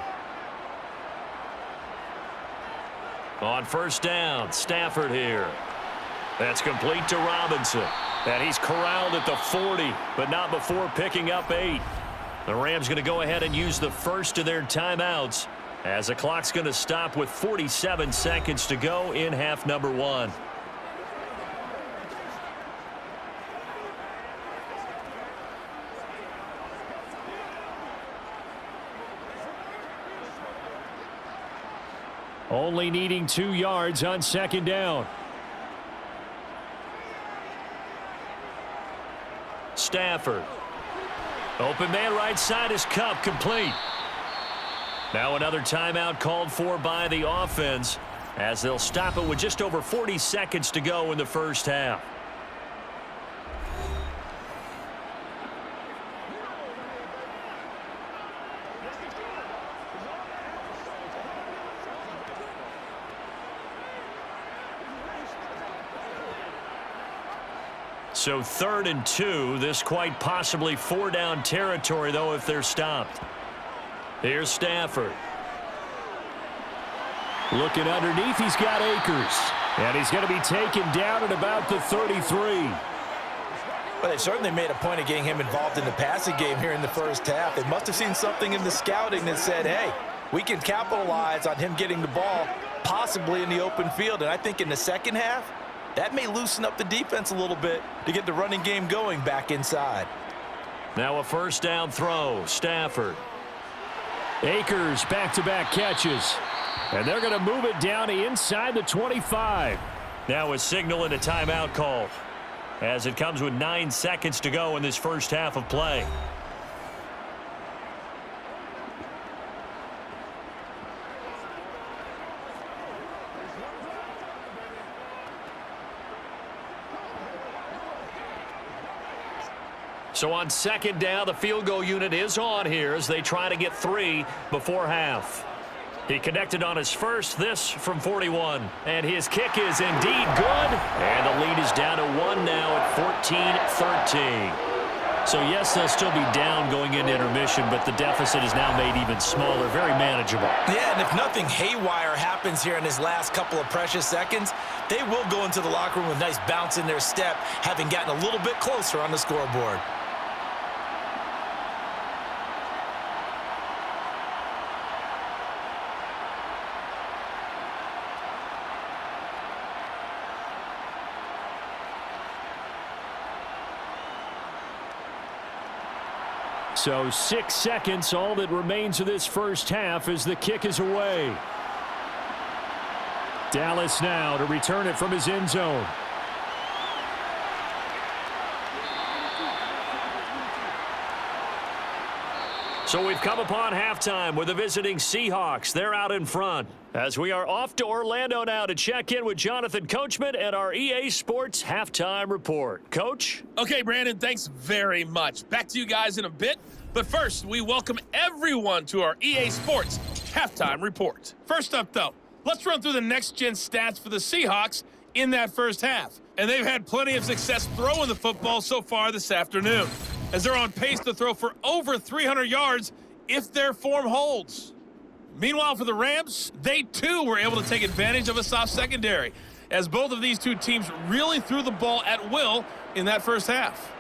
On first down, Stafford here. That's complete to Robinson. And he's corralled at the 40, but not before picking up 8. The Rams going to go ahead and use the first of their timeouts as the clock's going to stop with 47 seconds to go in half number 1. Only needing 2 yards on second down. Stafford. Open man right side is Kupp, complete. Now another timeout called for by the offense as they'll stop it with just over 40 seconds to go in the first half. So 3rd and 2. This quite possibly 4-down territory, though, if they're stopped. Here's Stafford. Looking underneath, he's got Akers. And he's going to be taken down at about the 33. Well, they certainly made a point of getting him involved in the passing game here in the first half. They must have seen something in the scouting that said, hey, we can capitalize on him getting the ball possibly in the open field. And I think in the second half, that may loosen up the defense a little bit to get the running game going back inside. Now a first down throw. Stafford. Akers back-to-back catches. And they're going to move it down inside the 25. Now a signal and a timeout call as it comes with 9 seconds to go in this first half of play. So on second down, the field goal unit is on here as they try to get 3 before half. He connected on his first, this from 41. And his kick is indeed good. And the lead is down to 1 now at 14-13. So yes, they'll still be down going into intermission, but the deficit is now made even smaller, very manageable. Yeah, and if nothing haywire happens here in his last couple of precious seconds, they will go into the locker room with a nice bounce in their step, having gotten a little bit closer on the scoreboard. So 6 seconds, all that remains of this first half as the kick is away. Dallas now to return it from his end zone. So we've come upon halftime with the visiting Seahawks. They're out in front. As we are off to Orlando now to check in with Jonathan Coachman and our EA Sports Halftime Report. Coach? Okay, Brandon, thanks very much. Back to you guys in a bit. But first, we welcome everyone to our EA Sports Halftime Report. First up, though, let's run through the next-gen stats for the Seahawks in that first half. And they've had plenty of success throwing the football so far this afternoon, as they're on pace to throw for over 300 yards if their form holds. Meanwhile, for the Rams, they too were able to take advantage of a soft secondary, as both of these two teams really threw the ball at will in that first half.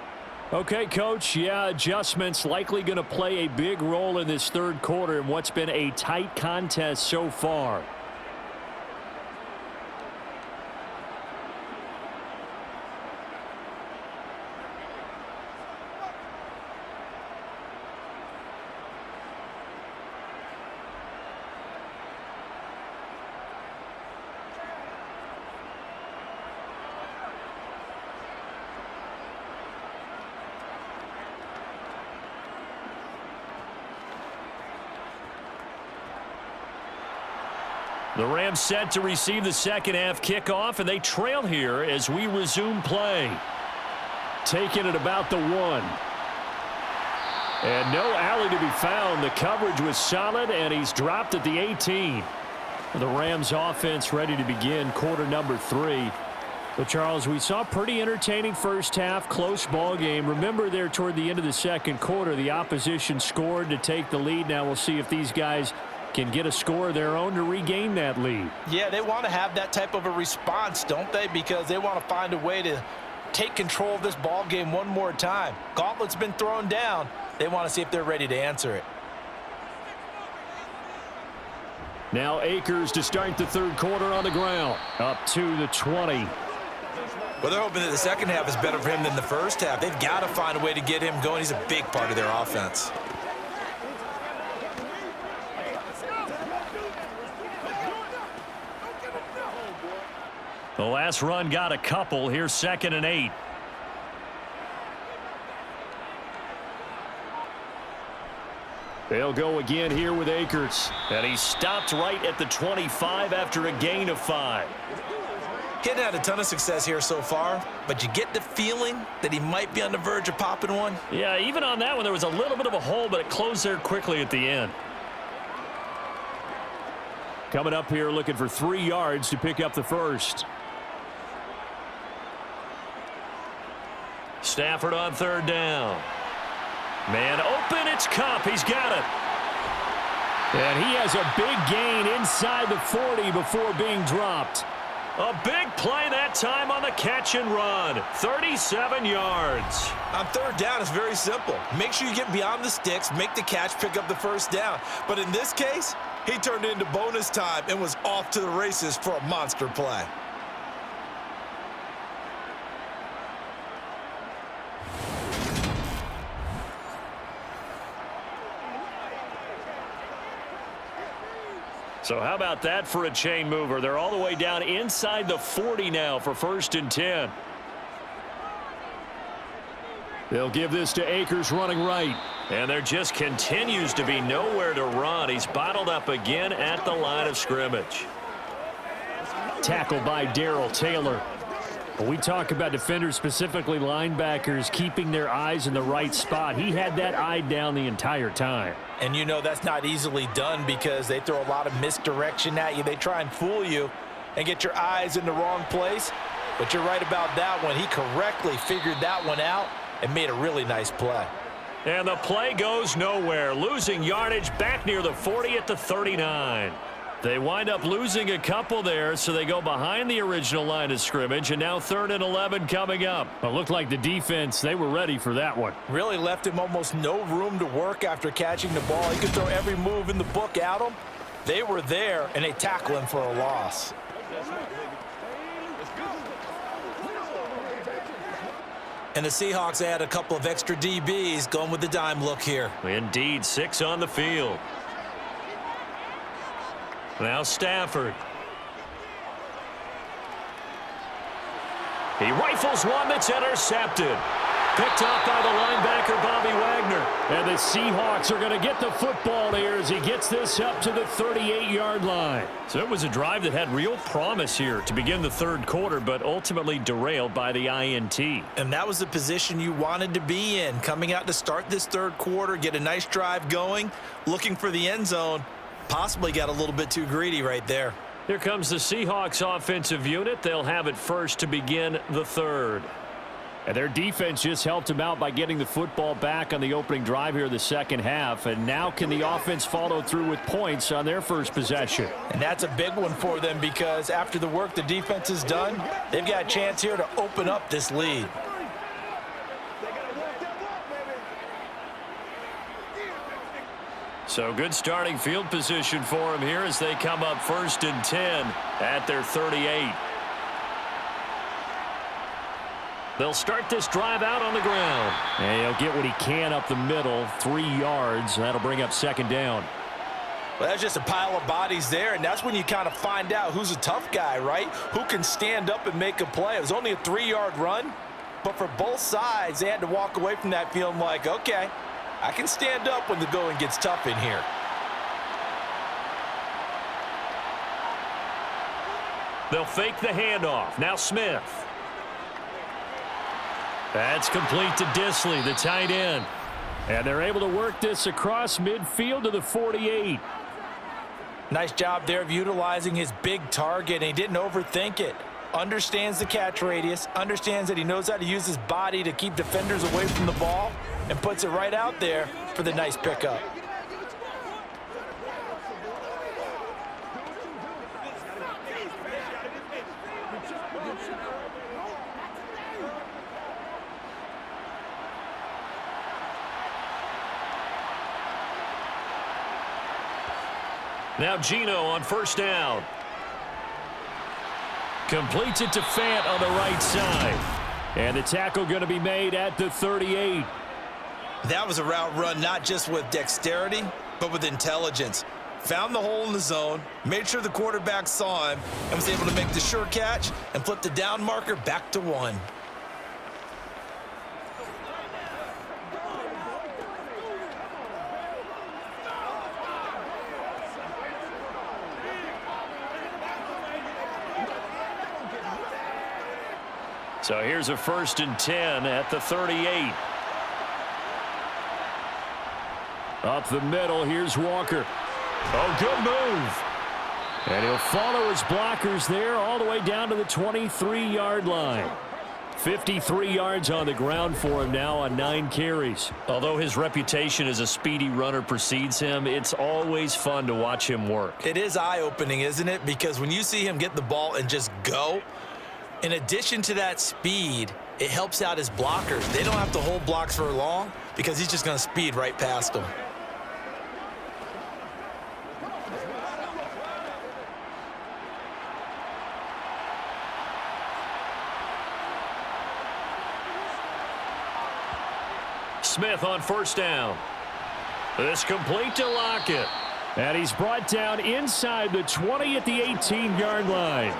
Okay, Coach, yeah, adjustments likely going to play a big role in this third quarter in what's been a tight contest so far. The Rams set to receive the second half kickoff, and they trail here as we resume play. Taking it about the 1. And no alley to be found. The coverage was solid, and he's dropped at the 18. The Rams offense ready to begin quarter number 3. But, Charles, we saw a pretty entertaining first half, close ball game. Remember there toward the end of the second quarter, the opposition scored to take the lead. Now we'll see if these guys can get a score of their own to regain that lead. Yeah, they want to have that type of a response, don't they? Because they want to find a way to take control of this ball game one more time. Gauntlet's been thrown down. They want to see if they're ready to answer it. Now Akers to start the third quarter on the ground. Up to the 20. Well, they're hoping that the second half is better for him than the first half. They've got to find a way to get him going. He's a big part of their offense. The last run got a couple. Here's 2nd and 8. They'll go again here with Akers. And he stopped right at the 25 after a gain of 5. He hadn't had a ton of success here so far, but you get the feeling that he might be on the verge of popping one. Yeah, even on that one, there was a little bit of a hole, but it closed there quickly at the end. Coming up here looking for 3 yards to pick up the first. Stafford on 3rd down. Man open, it's Cup. He's got it. And he has a big gain inside the 40 before being dropped. A big play that time on the catch and run. 37 yards. On 3rd down, it's very simple. Make sure you get beyond the sticks, make the catch, pick up the first down. But in this case, he turned it into bonus time and was off to the races for a monster play. So how about that for a chain mover? They're all the way down inside the 40 now for 1st and 10. They'll give this to Akers running right. And there just continues to be nowhere to run. He's bottled up again at the line of scrimmage. Tackled by Darrell Taylor. We talk about defenders, specifically linebackers, keeping their eyes in the right spot. He had that eye down the entire time. And you know that's not easily done because they throw a lot of misdirection at you. They try and fool you and get your eyes in the wrong place. But you're right about that one. He correctly figured that one out and made a really nice play. And the play goes nowhere. Losing yardage back near the 40 at the 39. They wind up losing a couple there, so they go behind the original line of scrimmage, and now 3rd and 11 coming up. It looked like the defense, they were ready for that one. Really left him almost no room to work after catching the ball. He could throw every move in the book at him. They were there, and they tackle him for a loss. And the Seahawks add a couple of extra DBs going with the dime look here. Indeed, 6 on the field. Now Stafford. He rifles one that's intercepted. Picked off by the linebacker, Bobby Wagner. And the Seahawks are going to get the football here as he gets this up to the 38-yard line. So it was a drive that had real promise here to begin the third quarter, but ultimately derailed by the INT. And that was the position you wanted to be in, coming out to start this third quarter, get a nice drive going, looking for the end zone. Possibly got a little bit too greedy right there. Here comes the Seahawks offensive unit. They'll have it first to begin the third. And their defense just helped him out by getting the football back on the opening drive here in the second half. And now can the offense follow through with points on their first possession? And that's a big one for them because after the work the defense has done, they've got a chance here to open up this lead. So good starting field position for him here as they come up 1st and 10 at their 38. They'll start this drive out on the ground. And he'll get what he can up the middle, 3 yards. That'll bring up second down. Well, that's just a pile of bodies there, and that's when you kind of find out who's a tough guy, right? Who can stand up and make a play. It was only a 3-yard run, but for both sides, they had to walk away from that feeling like, okay, I can stand up when the going gets tough in here. They'll fake the handoff. Now Smith. That's complete to Disley, the tight end. And they're able to work this across midfield to the 48. Nice job there of utilizing his big target, and he didn't overthink it. Understands the catch radius, understands that he knows how to use his body to keep defenders away from the ball, and puts it right out there for the nice pickup. Now Geno on first down. Completes it to Fant on the right side. And the tackle going to be made at the 38. That was a route run not just with dexterity, but with intelligence. Found the hole in the zone, made sure the quarterback saw him, and was able to make the sure catch and flip the down marker back to 1. So here's a 1st and 10 at the 38. Up the middle, here's Walker. Oh, good move. And he'll follow his blockers there all the way down to the 23-yard line. 53 yards on the ground for him now on 9 carries. Although his reputation as a speedy runner precedes him, it's always fun to watch him work. It is eye-opening, isn't it? Because when you see him get the ball and just go, in addition to that speed, it helps out his blockers. They don't have to hold blocks for long because he's just going to speed right past them. Smith on first down. This complete to Lockett. And he's brought down inside the 20 at the 18-yard line.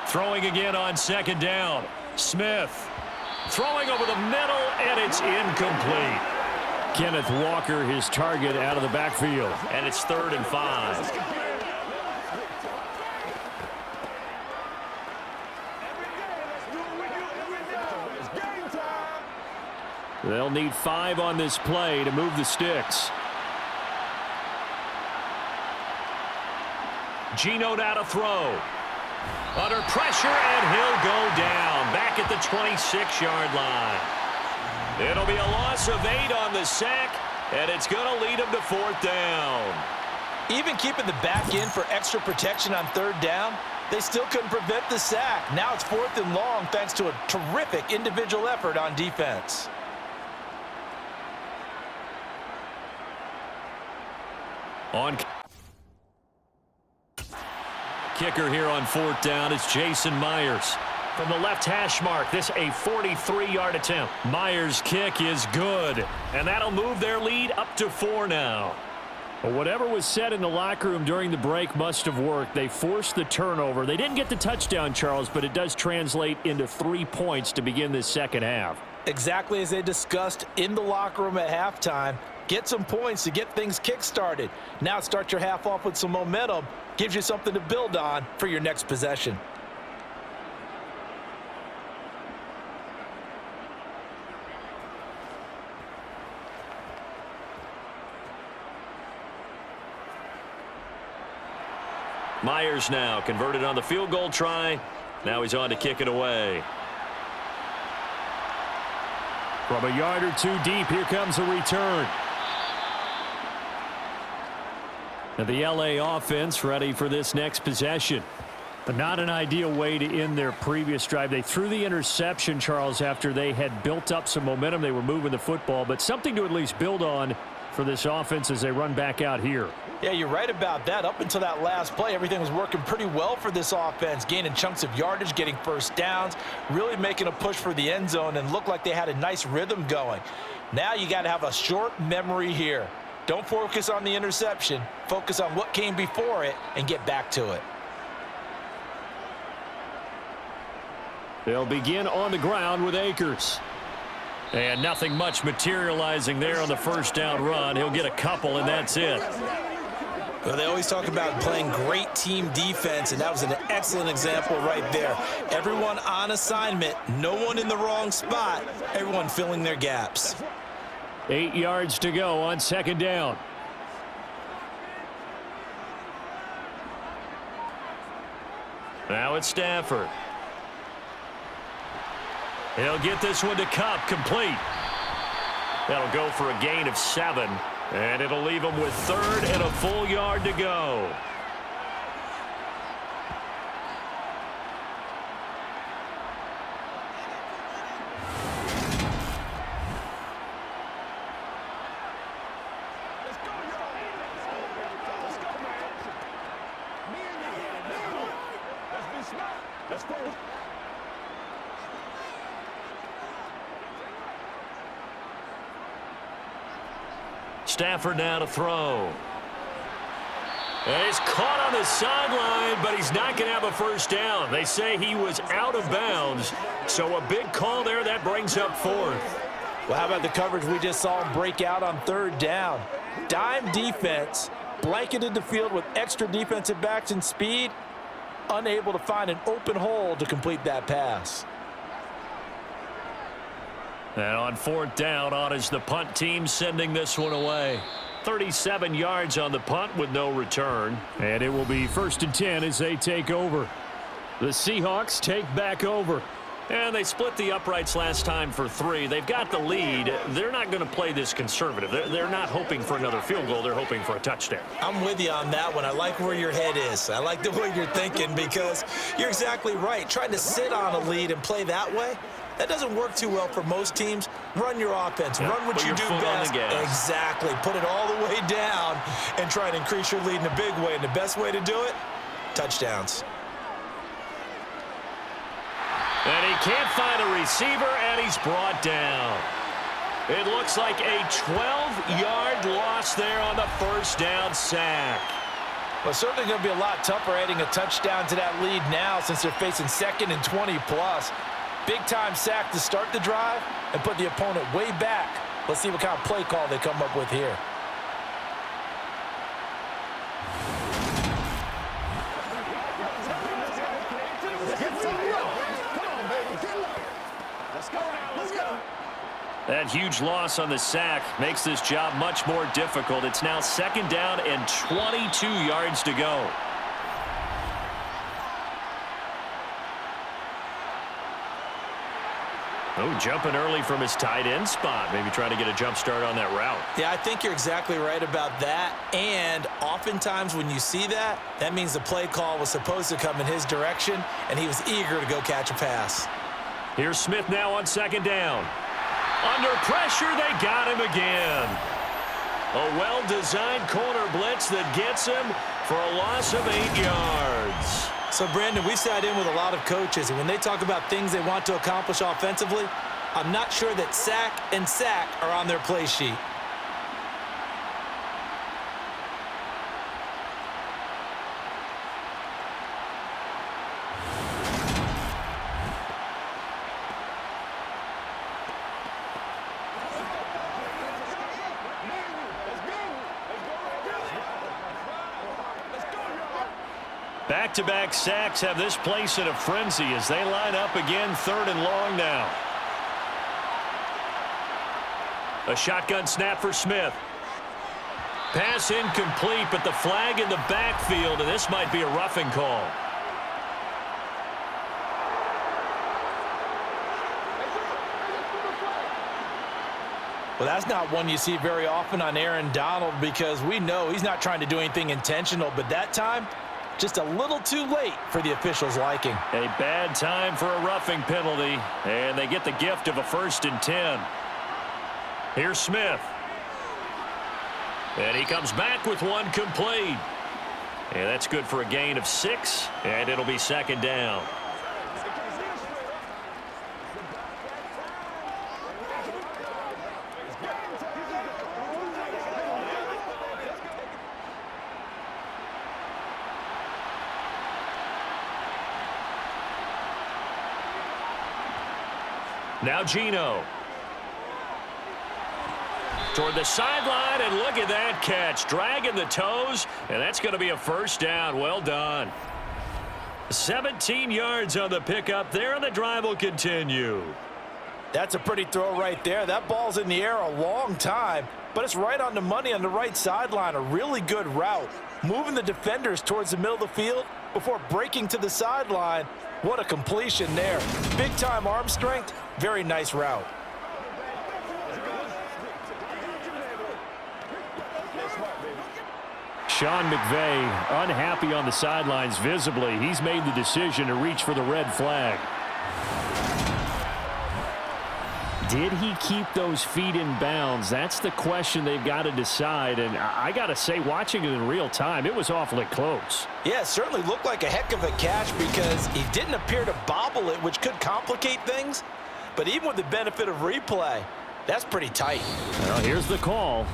Throwing again on second down. Smith throwing over the middle, and it's incomplete. Kenneth Walker, his target, out of the backfield. And it's 3rd and 5. They'll need 5 on this play to move the sticks. Geno now to throw. Under pressure, and he'll go down back at the 26-yard line. It'll be a loss of 8 on the sack, and it's going to lead him to 4th down. Even keeping the back in for extra protection on 3rd down, they still couldn't prevent the sack. Now it's 4th and long thanks to a terrific individual effort on defense. On kicker here on 4th down, it's Jason Myers. From the left hash mark, this a 43-yard attempt. Myers' kick is good, and that'll move their lead up to 4 now. Well, whatever was said in the locker room during the break must have worked. They forced the turnover. They didn't get the touchdown, Charles, but it does translate into 3 points to begin this second half. Exactly as they discussed in the locker room at halftime. Get some points to get things kick-started. Now start your half off with some momentum. Gives you something to build on for your next possession. Myers now converted on the field goal try. Now he's on to kick it away. From a yard or two deep, here comes a return. And the LA offense ready for this next possession. But not an ideal way to end their previous drive. They threw the interception, Charles, after they had built up some momentum. They were moving the football, but something to at least build on for this offense as they run back out here. Yeah, you're right about that. Up until that last play, everything was working pretty well for this offense, gaining chunks of yardage, getting first downs, really making a push for the end zone, and looked like they had a nice rhythm going. Now you got to have a short memory here. Don't focus on the interception. Focus on what came before it and get back to it. They'll begin on the ground with Akers. And nothing much materializing there on the first down run. He'll get a couple, and that's it. Well, they always talk about playing great team defense, and that was an excellent example right there. Everyone on assignment, no one in the wrong spot, everyone filling their gaps. 8 yards to go on second down. Now it's Stafford. He'll get this one to Kupp, complete. That'll go for a gain of 7, and it'll leave him with 3rd and a full yard to go. Stafford now to throw. And he's caught on the sideline, but he's not going to have a first down. They say he was out of bounds, so a big call there. That brings up 4th. Well, how about the coverage we just saw him break out on 3rd down? Dime defense, blanketed the field with extra defensive backs and speed, unable to find an open hole to complete that pass. And on 4th down, on is the punt team sending this one away. 37 yards on the punt with no return. And it will be 1st and 10 as they take over. The Seahawks take back over. And they split the uprights last time for 3. They've got the lead. They're not going to play this conservative. They're not hoping for another field goal. They're hoping for a touchdown. I'm with you on that one. I like where your head is. I like the way you're thinking because you're exactly right. Trying to sit on a lead and play that way, that doesn't work too well for most teams. Run your offense. Yeah, run what put you your do foot best. on the gas. Exactly. Put it all the way down and try and increase your lead in a big way. And the best way to do it, touchdowns. And he can't find a receiver, and he's brought down. It looks like a 12-yard loss there on the first down sack. Well, it's certainly going to be a lot tougher adding a touchdown to that lead now since they're facing 2nd and 20+. Big-time sack to start the drive and put the opponent way back. Let's see what kind of play call they come up with here. That huge loss on the sack makes this job much more difficult. It's now 2nd down and 22 yards to go. Oh, jumping early from his tight end spot. Maybe trying to get a jump start on that route. Yeah, I think you're exactly right about that. And oftentimes when you see that, that means the play call was supposed to come in his direction, and he was eager to go catch a pass. Here's Smith now on 2nd down. Under pressure, they got him again. A well-designed corner blitz that gets him for a loss of 8 yards. So, Brandon, we sat in with a lot of coaches, and when they talk about things they want to accomplish offensively, I'm not sure that sack and sack are on their play sheet. Back-to-back sacks have this place in a frenzy as they line up again 3rd and long now. A shotgun snap for Smith. Pass incomplete, but the flag in the backfield, and this might be a roughing call. Well, that's not one you see very often on Aaron Donald because we know he's not trying to do anything intentional, but that time, just a little too late for the officials' liking. A bad time for a roughing penalty, and they get the gift of a 1st and 10. Here's Smith. And he comes back with one complete. And that's good for a gain of 6, and it'll be 2nd down. Now Gino. Toward the sideline, and look at that catch. Dragging the toes, and that's going to be a 1st down. Well done. 17 yards on the pickup there, and the drive will continue. That's a pretty throw right there. That ball's in the air a long time, but it's right on the money on the right sideline. A really good route. Moving the defenders towards the middle of the field before breaking to the sideline. What a completion there. Big-time arm strength. Very nice route. Sean McVay unhappy on the sidelines visibly. He's made the decision to reach for the red flag. Did he keep those feet in bounds? That's the question they've got to decide. And I got to say, watching it in real time, it was awfully close. Yeah, it certainly looked like a heck of a catch because he didn't appear to bobble it, which could complicate things. But even with the benefit of replay, that's pretty tight. Well, here's the call.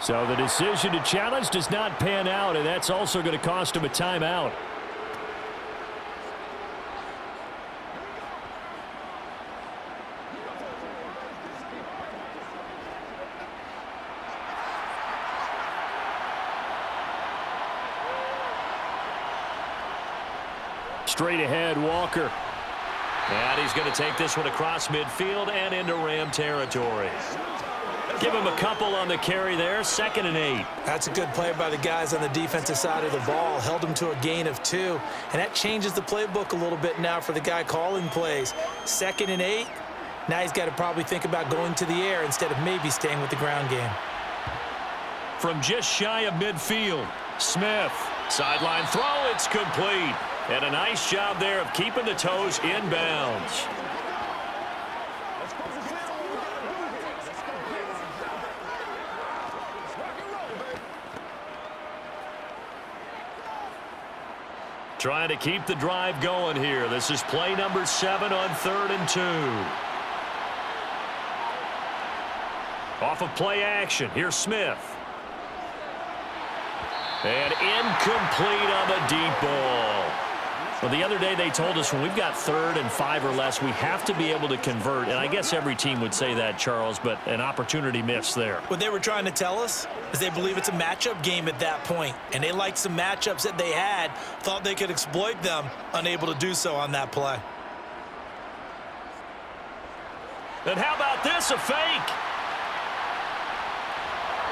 So the decision to challenge does not pan out, and that's also going to cost him a timeout. Straight ahead, Walker. And he's going to take this one across midfield and into Ram territory. Give him a couple on the carry there, 2nd and 8. That's a good play by the guys on the defensive side of the ball. Held him to a gain of 2. And that changes the playbook a little bit now for the guy calling plays. 2nd and 8. Now he's got to probably think about going to the air instead of maybe staying with the ground game. From just shy of midfield, Smith. Sideline throw, it's complete. And a nice job there of keeping the toes inbounds. Trying to keep the drive going here. This is play number 7 on 3rd and 2. Off of play action. Here's Smith. And incomplete on the deep ball. Well, the other day they told us when we've got 3rd and 5 or less, we have to be able to convert. And I guess every team would say that, Charles, but an opportunity missed there. What they were trying to tell us is they believe it's a matchup game at that point. And they liked some matchups that they had, thought they could exploit them, unable to do so on that play. And how about this, a fake?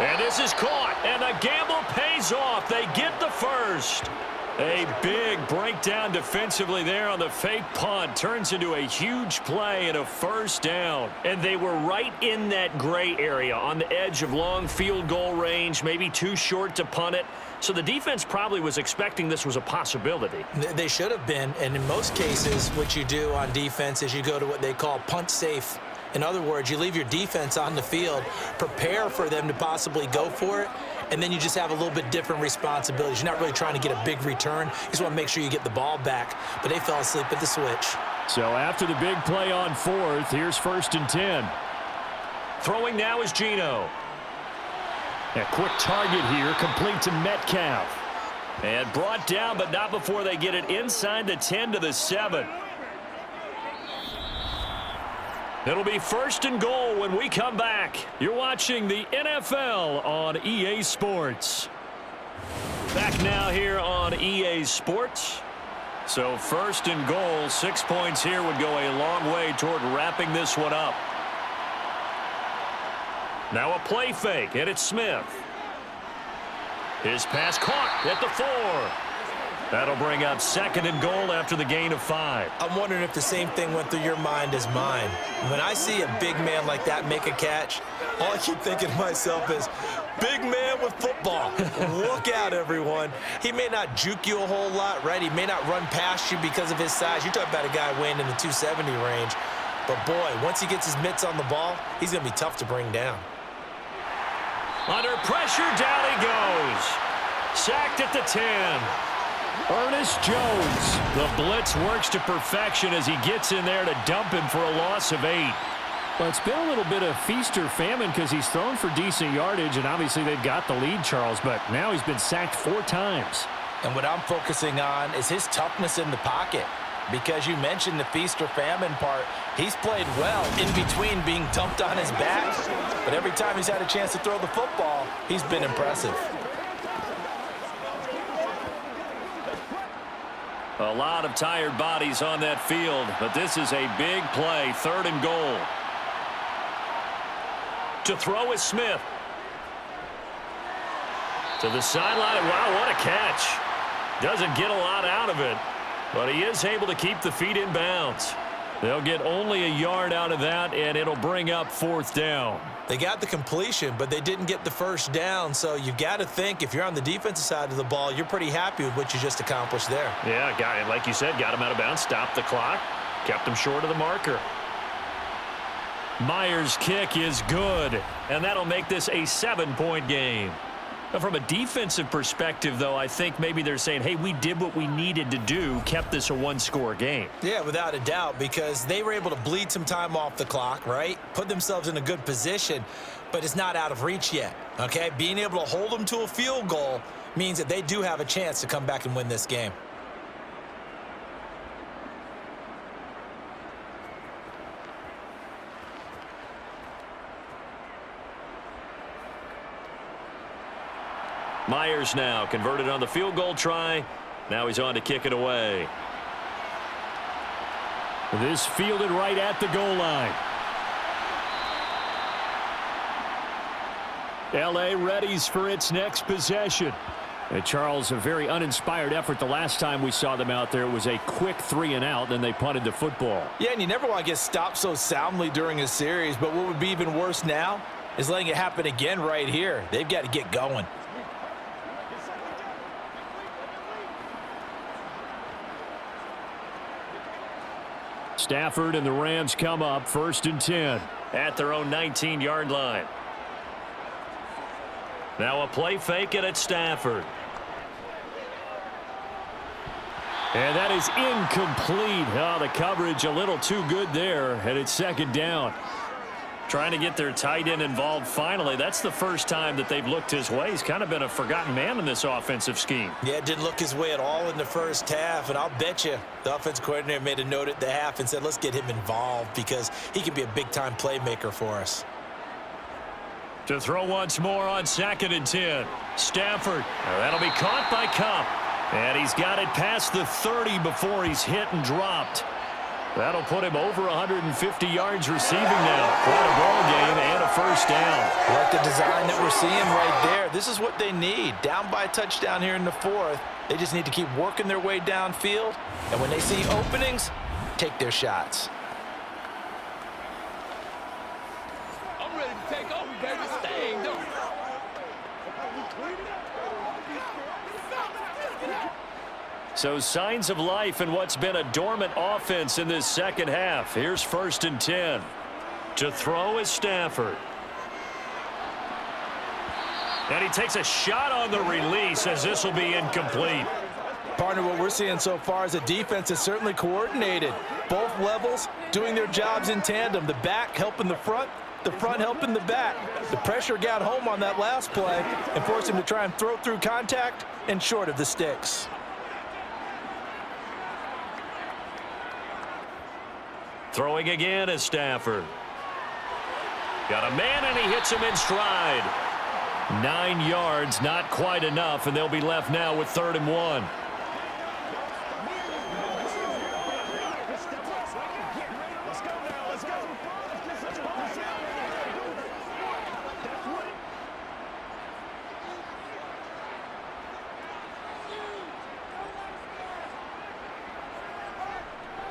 And this is caught, and the gamble pays off. They get the 1st. A big breakdown defensively there on the fake punt. Turns into a huge play and a 1st down. And they were right in that gray area on the edge of long field goal range, maybe too short to punt it. So the defense probably was expecting this was a possibility. They should have been, and in most cases, what you do on defense is you go to what they call punt safe In other words, you leave your defense on the field, prepare for them to possibly go for it, and then you just have a little bit different responsibilities. You're not really trying to get a big return. You just want to make sure you get the ball back. But they fell asleep at the switch. So after the big play on 4th, here's 1st and 10. Throwing now is Geno. A quick target here, complete to Metcalf. And brought down, but not before they get it inside the 10 to the 7. It'll be 1st and goal when we come back. You're watching the NFL on EA Sports. Back now here on EA Sports. So 1st and goal, 6 points here would go a long way toward wrapping this one up. Now a play fake, and it's Smith. His pass caught at the 4. That'll bring up 2nd and goal after the gain of 5. I'm wondering if the same thing went through your mind as mine. When I see a big man like that make a catch, all I keep thinking to myself is, big man with football. Look out, everyone. He may not juke you a whole lot, right? He may not run past you because of his size. You're talking about a guy weighing in the 270 range. But, boy, once he gets his mitts on the ball, he's going to be tough to bring down. Under pressure, down he goes. Sacked at the 10. Ernest Jones. The blitz works to perfection as he gets in there to dump him for a loss of 8. Well, it's been a little bit of feast or famine because he's thrown for decent yardage, and obviously they've got the lead, Charles, but now he's been sacked 4 times. And what I'm focusing on is his toughness in the pocket. Because you mentioned the feast or famine part, he's played well in between being dumped on his back. But every time he's had a chance to throw the football, he's been impressive. A lot of tired bodies on that field, but this is a big play, 3rd and goal. To throw is Smith. To the sideline, wow, what a catch. Doesn't get a lot out of it, but he is able to keep the feet in bounds. They'll get only a yard out of that, and it'll bring up 4th down. They got the completion, but they didn't get the 1st down, so you've got to think if you're on the defensive side of the ball, you're pretty happy with what you just accomplished there. Yeah, guy, like you said, got him out of bounds, stopped the clock, kept him short of the marker. Myers' kick is good, and that'll make this a 7-point game. Now, from a defensive perspective, though, I think maybe they're saying, hey, we did what we needed to do, kept this a 1-score game. Yeah, without a doubt, because they were able to bleed some time off the clock, right? Put themselves in a good position, but it's not out of reach yet, okay? Being able to hold them to a field goal means that they do have a chance to come back and win this game. Myers now converted on the field goal try. Now he's on to kick it away. This fielded right at the goal line. L.A. readies for its next possession. And Charles, a very uninspired effort the last time we saw them out there. It was a quick 3-and-out, then they punted the football. Yeah, and you never want to get stopped so soundly during a series, but what would be even worse now is letting it happen again right here. They've got to get going. Stafford and the Rams come up 1st and 10. At their own 19-yard line. Now a play fake it at Stafford. And that is incomplete. Oh, the coverage a little too good there, and it's 2nd down. Trying to get their tight end involved finally. That's the first time that they've looked his way. He's kind of been a forgotten man in this offensive scheme. Yeah, it didn't look his way at all in the first half, and I'll bet you the offensive coordinator made a note at the half and said, let's get him involved because he can be a big-time playmaker for us. To throw once more on 2nd and 10. Stafford. Now that'll be caught by Kupp. And he's got it past the 30 before he's hit and dropped. That'll put him over 150 yards receiving now. Quite a ball game and a 1st down. I like the design that we're seeing right there. This is what they need. Down by a touchdown here in the 4th. They just need to keep working their way downfield. And when they see openings, take their shots. I'm ready to take over, baby. Staying, though. So signs of life in what's been a dormant offense in this second half. Here's 1st and 10. To throw is Stafford. And he takes a shot on the release as this will be incomplete. Partner, what we're seeing so far is a defense that's certainly coordinated. Both levels doing their jobs in tandem. The back helping the front helping the back. The pressure got home on that last play and forced him to try and throw through contact and short of the sticks. Throwing again is Stafford. Got a man, and he hits him in stride. 9 yards, not quite enough, and they'll be left now with 3rd and 1.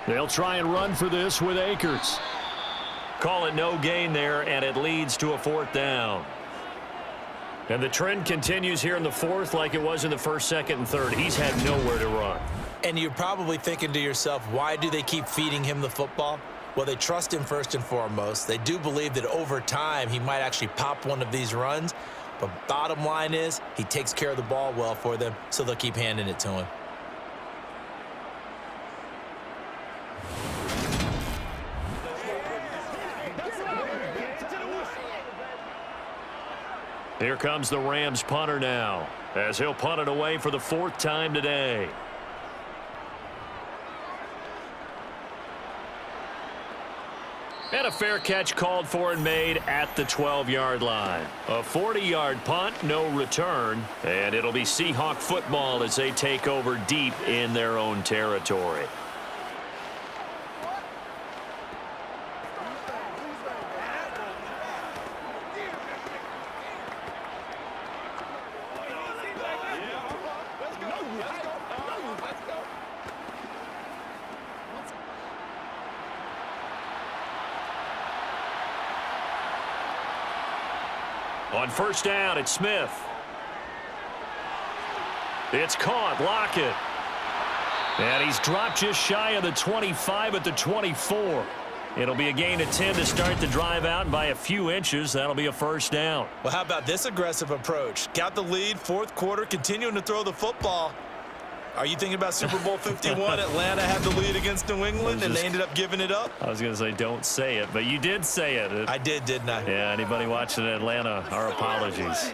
They'll try and run for this with Akers. Call it no gain there, and it leads to a 4th down. And the trend continues here in the 4th like it was in the 1st, 2nd, and 3rd. He's had nowhere to run. And you're probably thinking to yourself, why do they keep feeding him the football? Well, they trust him first and foremost. They do believe that over time he might actually pop one of these runs. But bottom line is he takes care of the ball well for them, so they'll keep handing it to him. Here comes the Rams punter now, as he'll punt it away for the 4th time today. And a fair catch called for and made at the 12-yard line. A 40-yard punt, no return, and it'll be Seahawk football as they take over deep in their own territory. On 1st down, it's Smith. It's caught. Lockett. And he's dropped just shy of the 25 at the 24. It'll be a gain of 10 to start the drive out, and by a few inches, that'll be a 1st down. Well, how about this aggressive approach? Got the lead, 4th quarter, continuing to throw the football. Are you thinking about Super Bowl 51? Atlanta had the lead against New England, and they ended up giving it up? I was going to say don't say it, but you did say it. I did, didn't I? Yeah, anybody watching Atlanta, our apologies.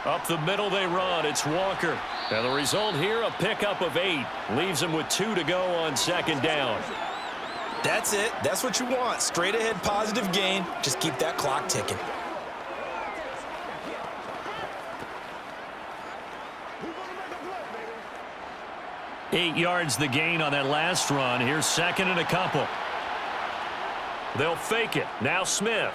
Up the middle they run. It's Walker. And the result here, a pickup of 8. Leaves him with 2 to go on 2nd down. That's it. That's what you want. Straight ahead positive gain. Just keep that clock ticking. Eight yards the gain on that last run. Here's 2nd and a couple. They'll fake it. Now Smith.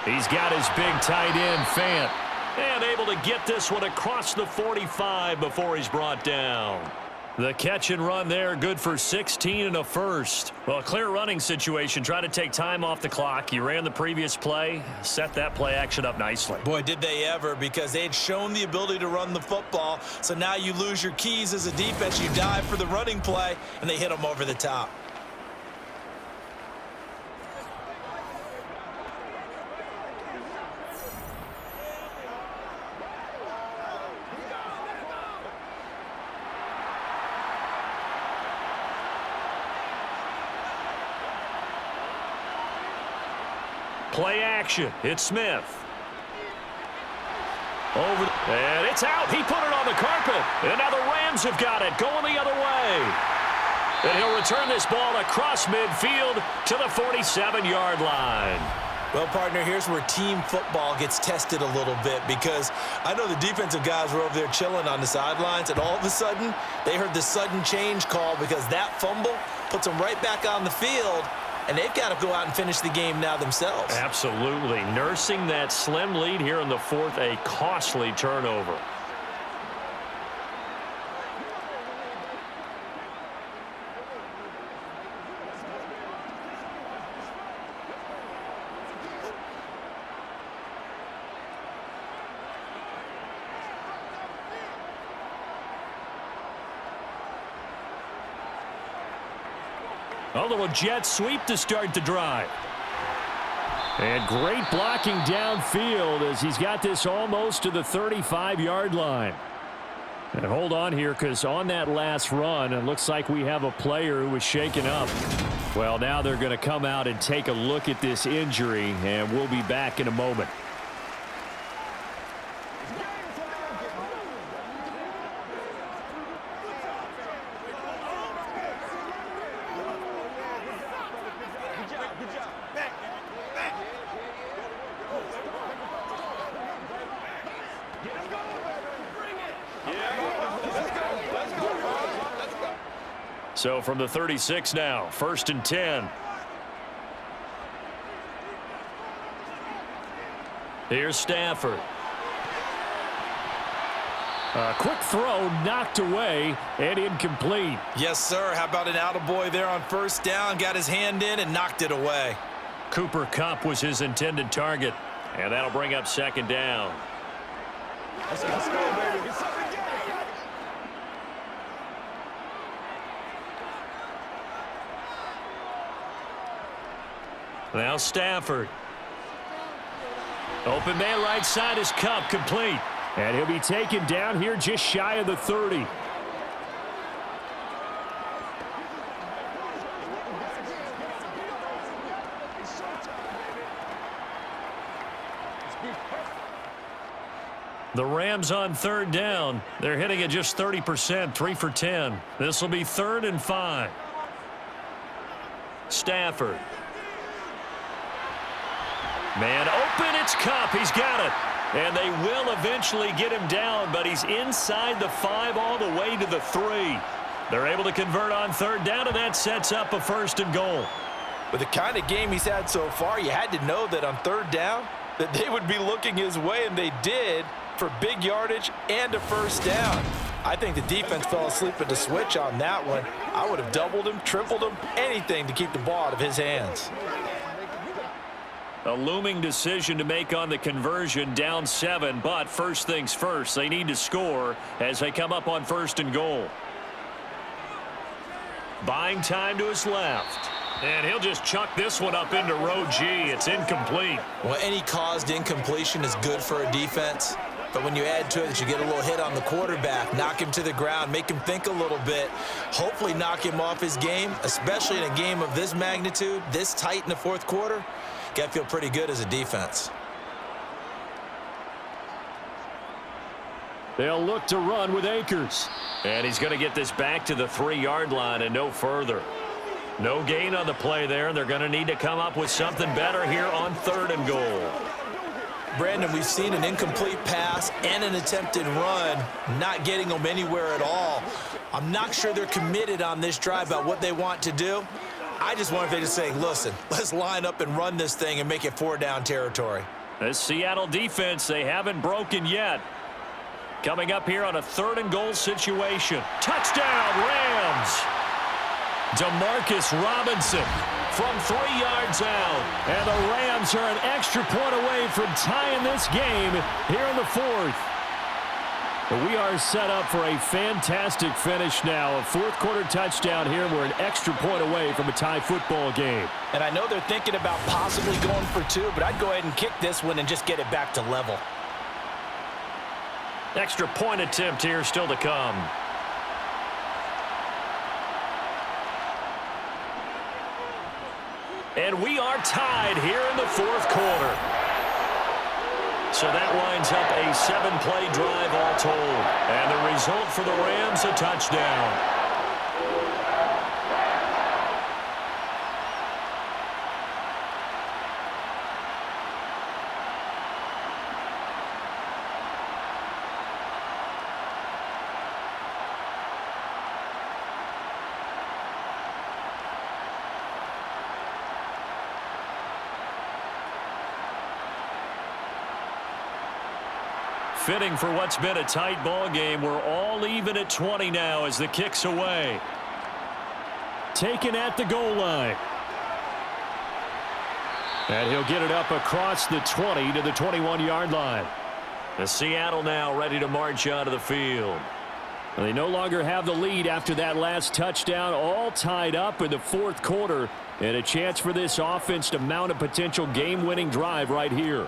He's got his big tight end, Fant. And able to get this one across the 45 before he's brought down. The catch and run there, good for 16 and a 1st. Well, a clear running situation. Try to take time off the clock. You ran the previous play, set that play action up nicely. Boy, did they ever, because they had shown the ability to run the football. So now you lose your keys as a defense. You dive for the running play, and they hit them over the top. Play action. It's Smith. And it's out. He put it on the carpet. And now the Rams have got it. Going the other way. And he'll return this ball across midfield to the 47-yard line. Well, partner, here's where team football gets tested a little bit, because I know the defensive guys were over there chilling on the sidelines, and all of a sudden they heard the sudden change call, because that fumble puts them right back on the field. And they've got to go out and finish the game now themselves. Absolutely. Nursing that slim lead here in the 4th, a costly turnover. A little jet sweep to start the drive. And great blocking downfield as he's got this almost to the 35-yard line. And hold on here, because on that last run, it looks like we have a player who was shaken up. Well, now they're going to come out and take a look at this injury, and we'll be back in a moment. So from the 36 now, 1st and 10. Here's Stafford. A quick throw knocked away and incomplete. Yes, sir. How about an attaboy there on 1st down? Got his hand in and knocked it away. Cooper Kupp was his intended target. And that'll bring up 2nd down. Let's go, baby. Now Stafford. Open man right side is Kupp, complete. And he'll be taken down here just shy of the 30. The Rams on 3rd down. They're hitting at just 30%, 3 for 10. This will be 3rd and 5. Stafford. Man open, it's Kupp. He's got it. And they will eventually get him down, but he's inside the 5 all the way to the 3. They're able to convert on 3rd down, and that sets up a 1st and goal. With the kind of game he's had so far, you had to know that on 3rd down that they would be looking his way, and they did, for big yardage and a 1st down. I think the defense fell asleep at the switch on that one. I would have doubled him, tripled him, anything to keep the ball out of his hands. A looming decision to make on the conversion, down 7, but first things first, they need to score as they come up on 1st and goal. Buying time to his left. And he'll just chuck this one up into row G. It's incomplete. Well, any caused incompletion is good for a defense. But when you add to it that you get a little hit on the quarterback, knock him to the ground, make him think a little bit, hopefully knock him off his game, especially in a game of this magnitude, this tight in the 4th quarter, got to feel pretty good as a defense. They'll look to run with Akers. And he's going to get this back to the 3-yard line and no further. No gain on the play there, and they're going to need to come up with something better here on 3rd and goal. Brandon, we've seen an incomplete pass and an attempted run, not getting them anywhere at all. I'm not sure they're committed on this drive about what they want to do. I just wonder if they just say, listen, let's line up and run this thing and make it 4-down territory. This Seattle defense, they haven't broken yet. Coming up here on a 3rd and goal situation. Touchdown, Rams! Demarcus Robinson from 3 yards out. And the Rams are an extra point away from tying this game here in the 4th. But we are set up for a fantastic finish now. A 4th quarter touchdown here. We're an extra point away from a tie football game. And I know they're thinking about possibly going for 2, but I'd go ahead and kick this one and just get it back to level. Extra point attempt here still to come. And we are tied here in the 4th quarter. So that winds up a 7-play drive all told. And the result for the Rams, a touchdown. Fitting for what's been a tight ball game. We're all even at 20 now as the kick's away. Taken at the goal line. And he'll get it up across the 20 to the 21-yard line. The Seattle now ready to march out of the field. They no longer have the lead after that last touchdown, all tied up in the fourth quarter, and a chance for this offense to mount a potential game-winning drive right here.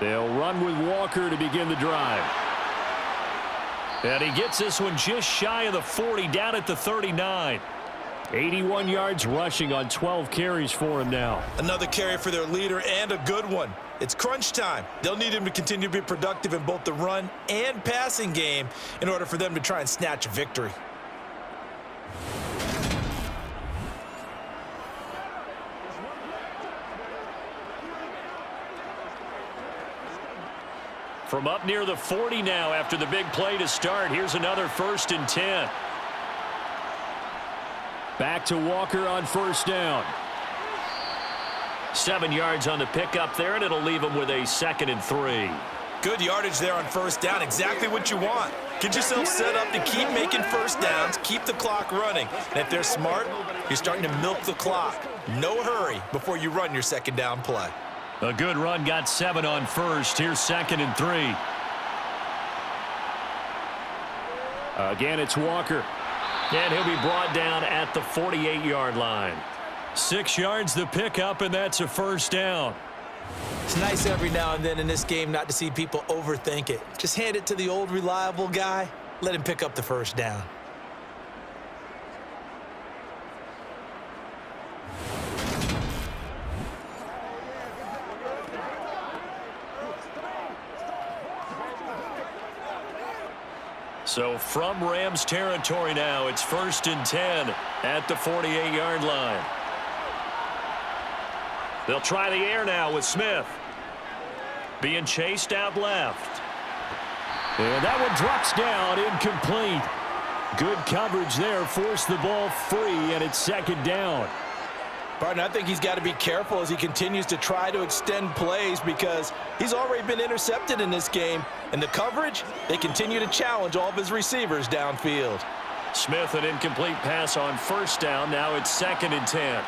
They'll run with Walker to begin the drive. And he gets this one just shy of the 40, down at the 39. 81 yards rushing on 12 carries for him now. Another carry for their leader, and a good one. It's crunch time. They'll need him to continue to be productive in both the run and passing game in order for them to try and snatch a victory. From up near the 40 now after the big play to start. Here's another 1st and 10. Back to Walker on first down. 7 yards on the pickup there, and it'll leave him with a 2nd and 3. Good yardage there on first down. Exactly what you want. Get yourself set up to keep making first downs, keep the clock running. And if they're smart, you're starting to milk the clock. No hurry before you run your second down play. A good run, got 7 on first. Here's 2nd and 3. Again, it's Walker. And he'll be brought down at the 48-yard line. 6 yards the pickup, and that's a first down. It's nice every now and then in this game not to see people overthink it. Just hand it to the old reliable guy. Let him pick up the first down. So from Rams territory now, it's 1st and 10 at the 48-yard line. They'll try the air now with Smith. Being chased out left. And that one drops down, incomplete. Good coverage there, forced the ball free, and it's 2nd down. Partner, I think he's got to be careful as he continues to try to extend plays because he's already been intercepted in this game. And the coverage, they continue to challenge all of his receivers downfield. Smith, an incomplete pass on first down. Now it's 2nd and 10.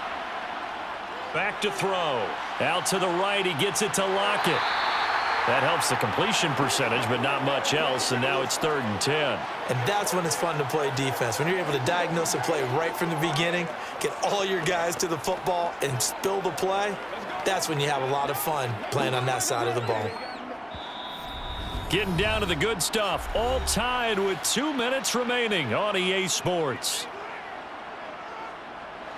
Back to throw. Out to the right, he gets it to Lockett. That helps the completion percentage, but not much else, and now it's 3rd and 10. And that's when it's fun to play defense. When you're able to diagnose a play right from the beginning, get all your guys to the football and spill the play, that's when you have a lot of fun playing on that side of the ball. Getting down to the good stuff, all tied with 2 minutes remaining on EA Sports.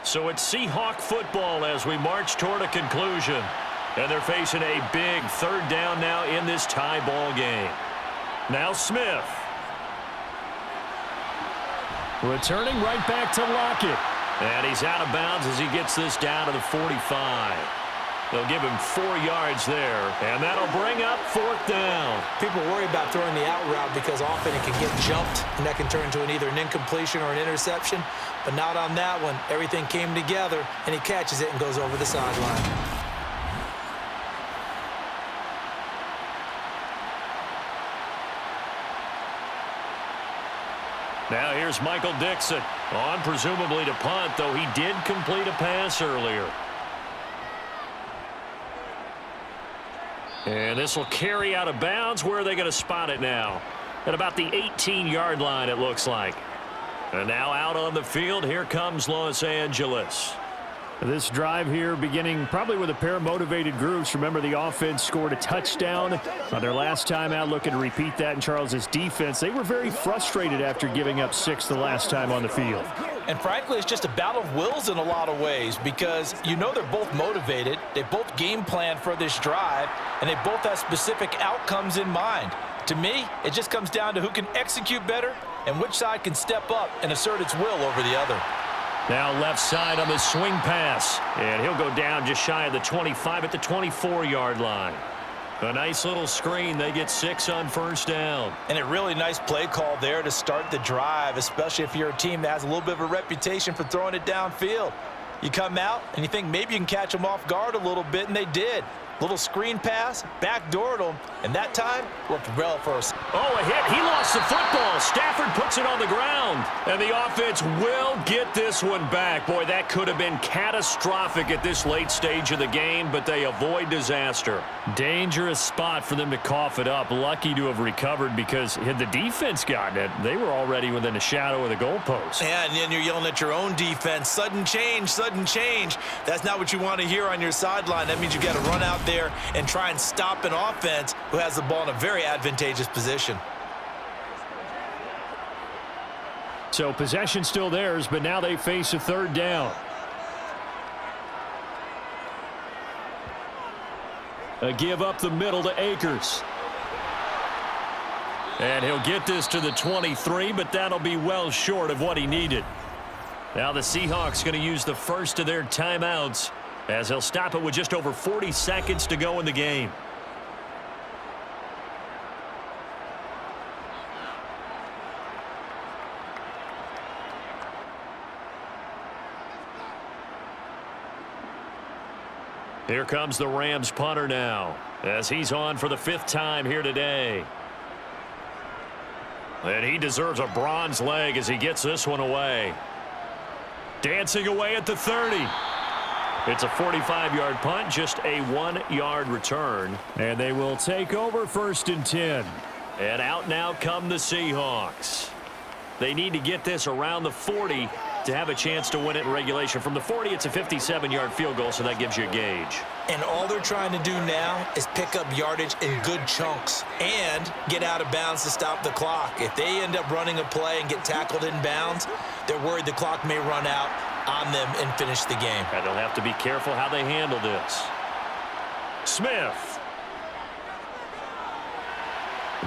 So it's Seahawk football as we march toward a conclusion. And they're facing a big 3rd down now in this tie ball game. Now Smith. Returning right back to Lockett. And he's out of bounds as he gets this down to the 45. They'll give him 4 yards there, and that'll bring up 4th down. People worry about throwing the out route because often it can get jumped, and that can turn into either an incompletion or an interception. But not on that one. Everything came together, and he catches it and goes over the sideline. Now here's Michael Dixon on presumably to punt, though he did complete a pass earlier. And this will carry out of bounds. Where are they going to spot it now? At about the 18-yard line, it looks like. And now out on the field, here comes Los Angeles. This drive here beginning probably with a pair of motivated groups. Remember, the offense scored a touchdown on their last time out, looking to repeat that in Charles's defense. They were very frustrated after giving up 6 the last time on the field. And frankly, it's just a battle of wills in a lot of ways because you know they're both motivated. They both game plan for this drive, and they both have specific outcomes in mind. To me, it just comes down to who can execute better and which side can step up and assert its will over the other. Now left side on the swing pass, and he'll go down just shy of the 25 at the 24-yard line. A nice little screen. They get 6 on first down. And a really nice play call there to start the drive, especially if you're a team that has a little bit of a reputation for throwing it downfield. You come out and you think maybe you can catch them off guard a little bit, and they did. Little screen pass, backdoored him, and that time looked well for us. Oh, a hit. He lost the football. Stafford puts it on the ground. And the offense will get this one back. Boy, that could have been catastrophic at this late stage of the game, but they avoid disaster. Dangerous spot for them to cough it up. Lucky to have recovered because had the defense gotten it, they were already within a shadow of the goalpost. Yeah, and then you're yelling at your own defense. Sudden change, sudden change. That's not what you want to hear on your sideline. That means you got to run out there and try and stop an offense who has the ball in a very advantageous position. So possession still theirs, but now they face a third down. A give up the middle to Akers. And he'll get this to the 23, but that'll be well short of what he needed. Now the Seahawks going to use the first of their timeouts as he'll stop it with just over 40 seconds to go in the game. Here comes the Rams punter now as he's on for the 5th time here today. And he deserves a bronze leg as he gets this one away. Dancing away at the 30. It's a 45-yard punt, just a 1-yard return. And they will take over 1st and 10. And out now come the Seahawks. They need to get this around the 40 to have a chance to win it in regulation. From the 40, it's a 57-yard field goal, so that gives you a gauge. And all they're trying to do now is pick up yardage in good chunks and get out of bounds to stop the clock. If they end up running a play and get tackled in bounds, they're worried the clock may run out on them and finish the game. And they'll have to be careful how they handle this. Smith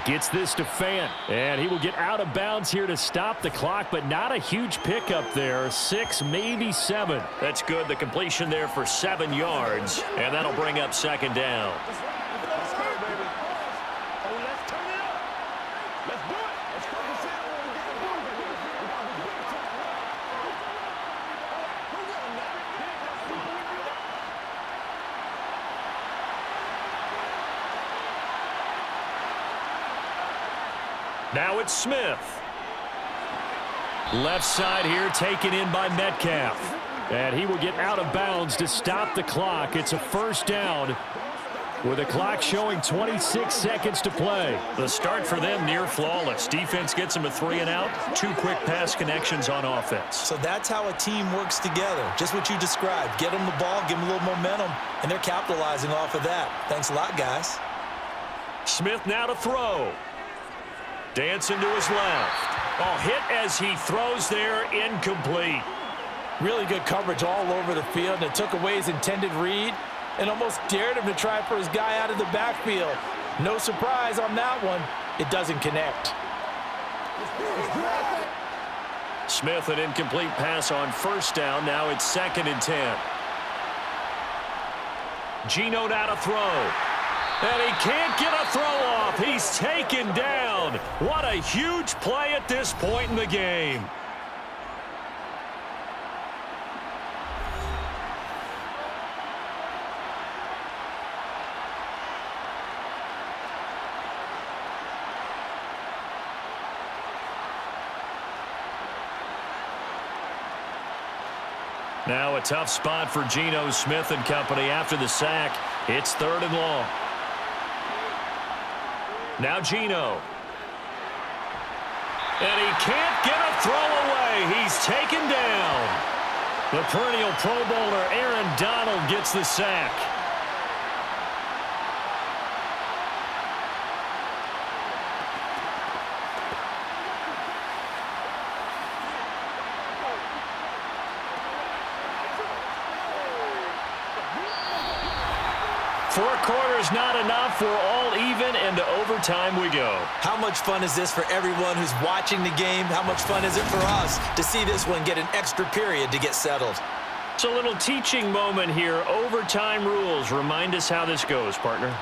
gets this to Fant, and he will get out of bounds here to stop the clock, but not a huge pickup there. 6, maybe 7. That's good. The completion there for 7 yards, and that'll bring up 2nd down. Let's go, baby. Oh, let's turn it up. Let's do it. Let's focus in on what we got to do. We got to be good to Now it's Smith. Left side here taken in by Metcalf. And he will get out of bounds to stop the clock. It's a 1st down with the clock showing 26 seconds to play. The start for them near flawless. Defense gets them a 3 and out. 2 quick pass connections on offense. So that's how a team works together. Just what you described. Get them the ball, give them a little momentum, and they're capitalizing off of that. Thanks a lot, guys. Smith now to throw. Dancing to his left. Oh, hit as he throws there, incomplete. Really good coverage all over the field, and it took away his intended read and almost dared him to try for his guy out of the backfield. No surprise on that one. It doesn't connect. Smith, an incomplete pass on 1st down. Now it's 2nd and 10. Geno now to throw. And he can't get a throw off. He's taken down. What a huge play at this point in the game. Now a tough spot for Geno Smith and company after the sack. It's 3rd and long. Now Geno. And he can't get a throw away. He's taken down. The perennial Pro Bowler Aaron Donald gets the sack. Four quarters not enough. We're all even, and to overtime we go. How much fun is this for everyone who's watching the game? How much fun is it for us to see this one get an extra period to get settled? It's a little teaching moment here. Overtime rules. Remind us how this goes, partner.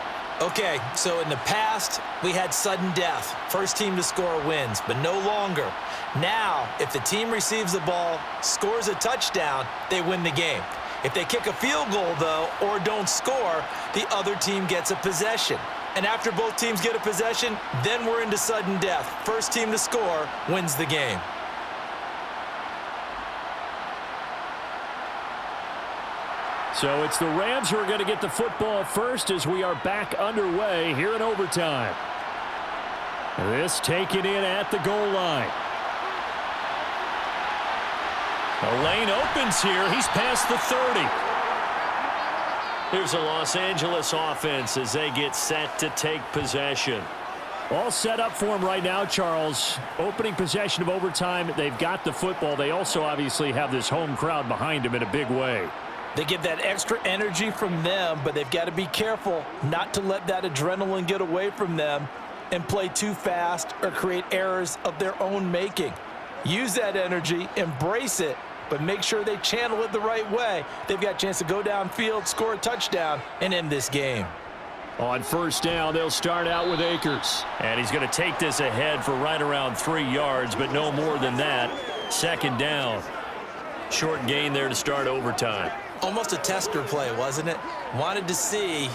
Okay, so in the past, we had sudden death. First team to score wins, but no longer. Now, if the team receives the ball, scores a touchdown, they win the game. If they kick a field goal, though, or don't score, the other team gets a possession. And after both teams get a possession, then we're into sudden death. First team to score wins the game. So it's the Rams who are going to get the football first as we are back underway here in overtime. This taken in at the goal line. The lane opens here. He's past the 30. Here's a Los Angeles offense as they get set to take possession. All set up for him right now, Charles. Opening possession of overtime. They've got the football. They also obviously have this home crowd behind them in a big way. They get that extra energy from them, but they've got to be careful not to let that adrenaline get away from them and play too fast or create errors of their own making. Use that energy, embrace it, but make sure they channel it the right way. They've got a chance to go downfield, score a touchdown, and end this game. On first down, they'll start out with Akers. And he's going to take this ahead for right around 3 yards, but no more than that. Second down. Short gain there to start overtime. Almost a tester play, wasn't it? Wanted to see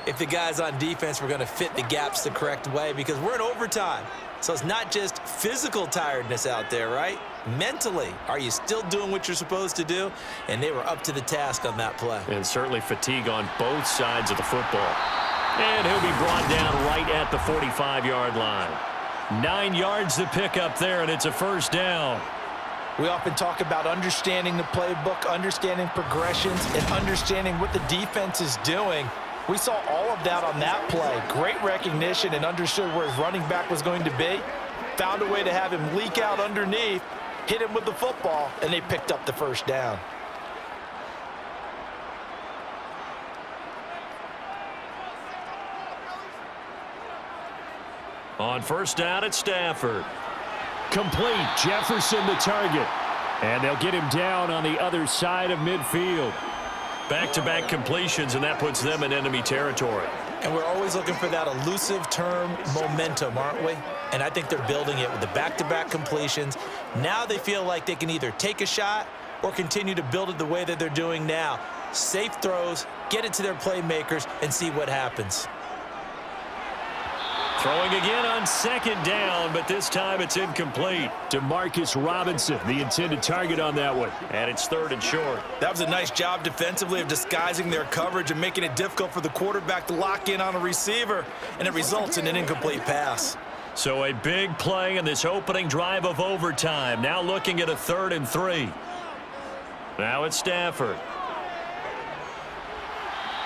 if the guys on defense were going to fit the gaps the correct way, because we're in overtime. So it's not just physical tiredness out there, right? Mentally, are you still doing what you're supposed to do? And they were up to the task on that play. And certainly fatigue on both sides of the football. And he'll be brought down right at the 45-yard line. 9 yards to pick up there, and it's a first down. We often talk about understanding the playbook, understanding progressions, and understanding what the defense is doing. We saw all of that on that play. Great recognition and understood where his running back was going to be. Found a way to have him leak out underneath, hit him with the football, and they picked up the first down. On first down, it's Stafford. Complete. Jefferson the target. And they'll get him down on the other side of midfield. Back-to-back completions, and that puts them in enemy territory. And we're always looking for that elusive term momentum, aren't we? And I think they're building it with the back-to-back completions. Now they feel like they can either take a shot or continue to build it the way that they're doing now. Safe throws, get it to their playmakers, and see what happens. Throwing again on second down, but this time it's incomplete. Demarcus Robinson, the intended target on that one. And it's third and short. That was a nice job defensively of disguising their coverage and making it difficult for the quarterback to lock in on a receiver, and it results in an incomplete pass. So a big play in this opening drive of overtime. Now looking at a 3rd and 3. Now it's Stafford.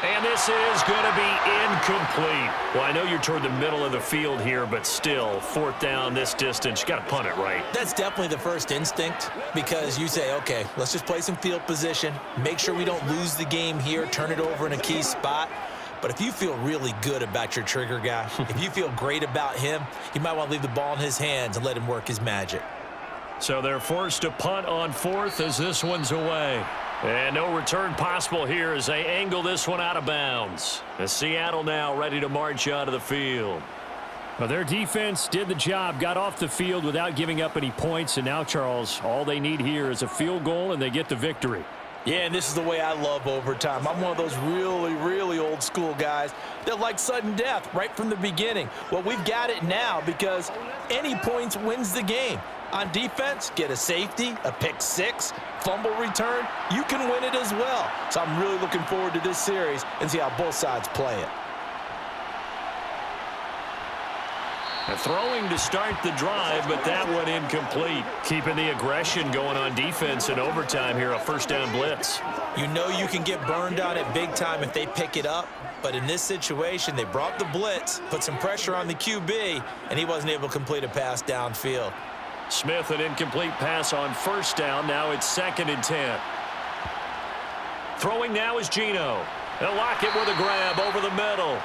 And this is going to be incomplete. Well, I know you're toward the middle of the field here, but still, 4th down this distance, you got to punt it right. That's definitely the first instinct, because you say, okay, let's just play some field position, make sure we don't lose the game here, turn it over in a key spot. But if you feel really good about your trigger guy, if you feel great about him, you might want to leave the ball in his hands and let him work his magic. So they're forced to punt on 4th as this one's away. And no return possible here as they angle this one out of bounds. As Seattle now ready to march out of the field. Well, their defense did the job, got off the field without giving up any points. And now, Charles, all they need here is a field goal, and they get the victory. Yeah, and this is the way I love overtime. I'm one of those really, really old school guys that like sudden death right from the beginning. Well, we've got it now because any points wins the game. On defense, get a safety, a pick six, fumble return, you can win it as well. So I'm really looking forward to this series and see how both sides play it. Throwing to start the drive, but that one incomplete. Keeping the aggression going on defense in overtime here, a first down blitz. You know you can get burned on it big time if they pick it up, but in this situation, they brought the blitz, put some pressure on the QB, and he wasn't able to complete a pass downfield. Smith, an incomplete pass on first down. Now it's 2nd and 10. Throwing now is Geno. They'll lock it with a grab over the middle.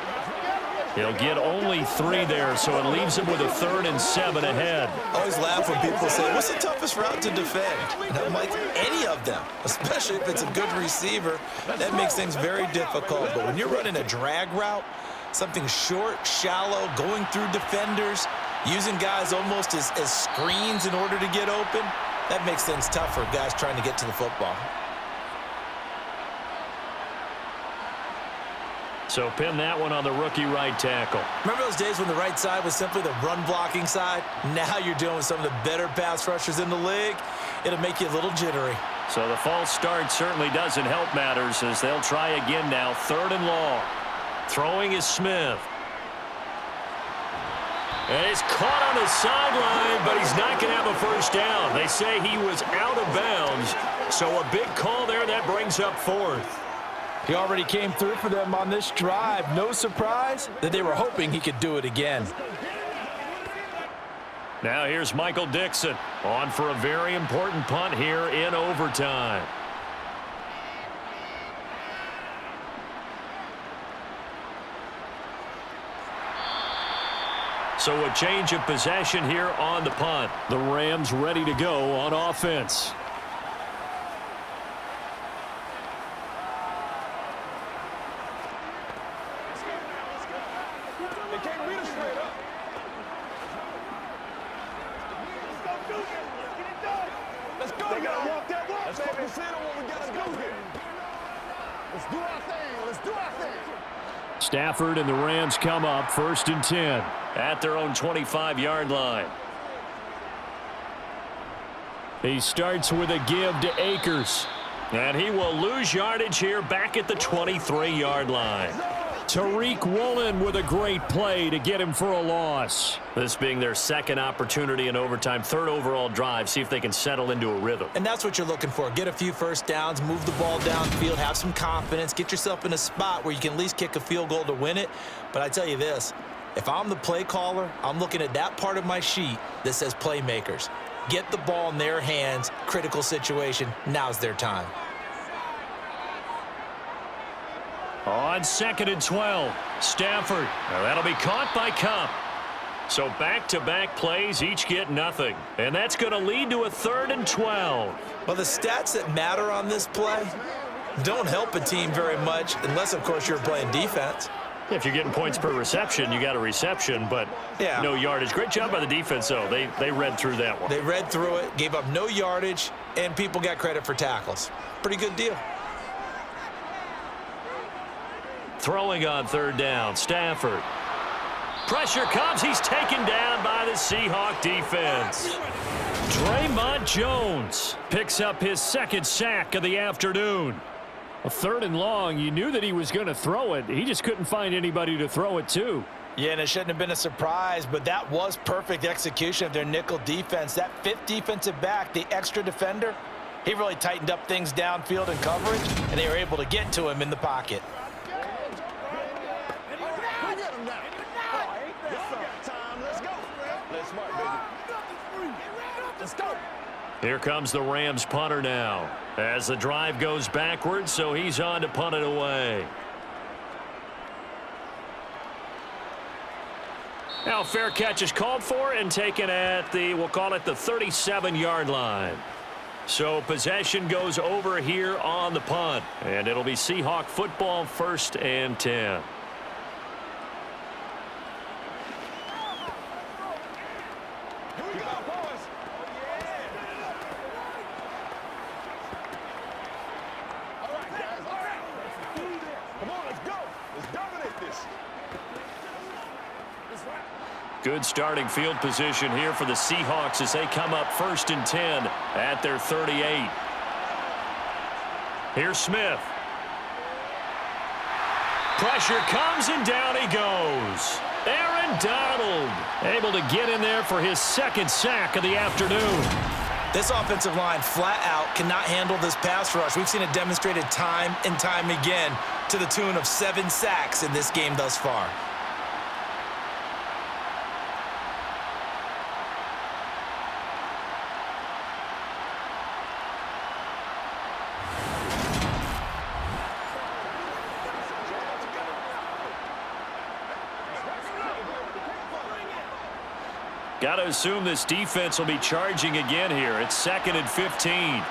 He'll get only 3 there, so it leaves him with a 3rd and 7 ahead. I always laugh when people say, what's the toughest route to defend? And I'm like, any of them, especially if it's a good receiver. That makes things very difficult. But when you're running a drag route, something short, shallow, going through defenders, using guys almost as screens in order to get open, that makes things tougher, guys trying to get to the football. So pin that one on the rookie right tackle. Remember those days when the right side was simply the run-blocking side? Now you're dealing with some of the better pass rushers in the league. It'll make you a little jittery. So the false start certainly doesn't help matters as they'll try again now. 3rd and long. Throwing is Smith. And he's caught on the sideline, but he's not going to have a first down. They say he was out of bounds. So a big call there that brings up 4th. He already came through for them on this drive. No surprise that they were hoping he could do it again. Now here's Michael Dixon on for a very important punt here in overtime. So a change of possession here on the punt. The Rams ready to go on offense. They can't beat us straight up. Let's go, they gotta walk that walk. Let's focus in on what we gotta do here. Let's do our thing. Let's do our thing. Stafford and the Rams come up 1st and 10. At their own 25-yard line. He starts with a give to Akers. And he will lose yardage here back at the 23-yard line. Tariq Woolen with a great play to get him for a loss. This being their 2nd opportunity in overtime, 3rd overall drive. See if they can settle into a rhythm. And that's what you're looking for. Get a few first downs, move the ball downfield, have some confidence, get yourself in a spot where you can at least kick a field goal to win it. But I tell you this, if I'm the play caller, I'm looking at that part of my sheet that says playmakers. Get the ball in their hands, critical situation, now's their time. On 2nd and 12, Stafford. Now that'll be caught by Cup. So back-to-back plays, each get nothing. And that's going to lead to a 3rd and 12. Well, the stats that matter on this play don't help a team very much, unless, of course, you're playing defense. If you're getting points per reception, you got a reception, but no yardage. Great job by the defense, though. They read through that one. They read through it, gave up no yardage, and people got credit for tackles. Pretty good deal. Throwing on 3rd down, Stafford. Pressure comes. He's taken down by the Seahawk defense. Draymond Jones picks up his 2nd sack of the afternoon. A 3rd and long, you knew that he was going to throw it. He just couldn't find anybody to throw it to. Yeah, and it shouldn't have been a surprise, but that was perfect execution of their nickel defense. That 5th defensive back, the extra defender, he really tightened up things downfield in coverage, and they were able to get to him in the pocket. Here comes the Rams punter now as the drive goes backwards, so he's on to punt it away. Now fair catch is called for and taken at the, we'll call it the 37-yard line. So possession goes over here on the punt, and it'll be Seahawk football 1st and 10. Good starting field position here for the Seahawks as they come up 1st and 10 at their 38. Here's Smith. Pressure comes and down he goes. Aaron Donald able to get in there for his 2nd sack of the afternoon. This offensive line flat out cannot handle this pass rush. We've seen it demonstrated time and time again to the tune of 7 sacks in this game thus far. Got to assume this defense will be charging again here. It's 2nd and 15.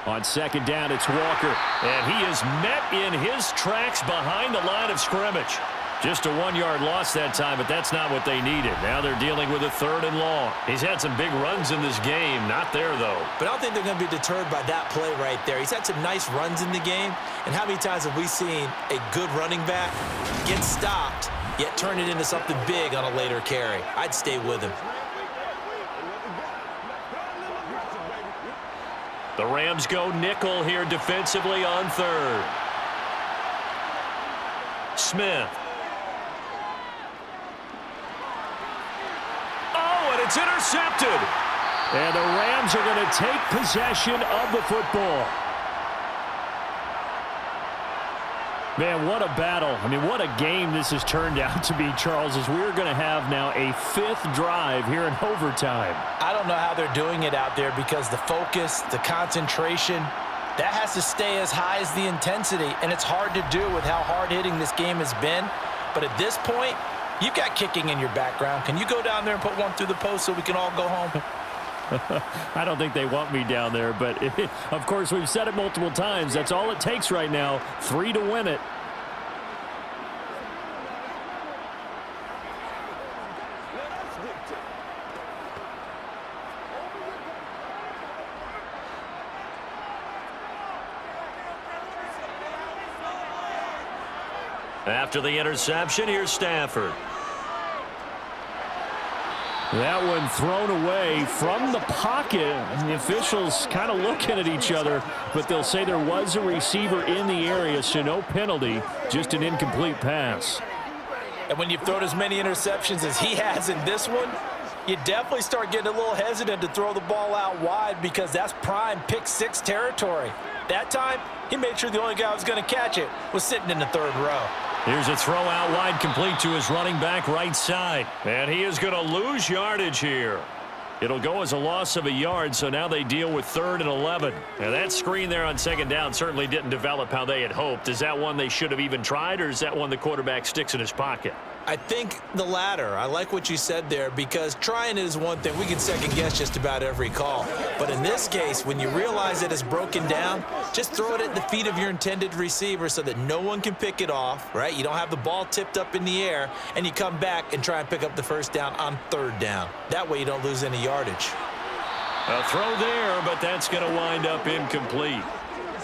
On 2nd down, it's Walker. And he is met in his tracks behind the line of scrimmage. Just a 1-yard loss that time, but that's not what they needed. Now they're dealing with a 3rd and long. He's had some big runs in this game. Not there, though. But I don't think they're going to be deterred by that play right there. He's had some nice runs in the game. And how many times have we seen a good running back get stopped, yet turn it into something big on a later carry? I'd stay with him. The Rams go nickel here defensively on 3rd. Smith. It's intercepted. And the Rams are going to take possession of the football. Man, what a battle. I mean, what a game this has turned out to be, Charles, as we're going to have now a 5th drive here in overtime. I don't know how they're doing it out there because the focus, the concentration, that has to stay as high as the intensity, and it's hard to do with how hard-hitting this game has been. But at this point, you've got kicking in your background. Can you go down there and put one through the post so we can all go home? I don't think they want me down there, but of course we've said it multiple times. That's all it takes right now, 3 to win it. After the interception, here's Stafford. That one thrown away from the pocket. The officials kind of looking at each other, but they'll say there was a receiver in the area, so no penalty, just an incomplete pass. And when you've thrown as many interceptions as he has in this one, you definitely start getting a little hesitant to throw the ball out wide because that's prime pick-6 territory. That time, he made sure the only guy who was going to catch it was sitting in the 3rd row. Here's a throw out wide complete to his running back right side. And he is going to lose yardage here. It'll go as a loss of a yard, so now they deal with 3rd and 11. Now that screen there on 2nd down certainly didn't develop how they had hoped. Is that one they should have even tried, or is that one the quarterback sticks in his pocket? I think the latter. I like what you said there because trying it is one thing. We can second guess just about every call. But in this case, when you realize it is broken down, just throw it at the feet of your intended receiver so that no one can pick it off, right? You don't have the ball tipped up in the air, and you come back and try and pick up the 1st down on 3rd down. That way you don't lose any yardage. A throw there, but that's going to wind up incomplete.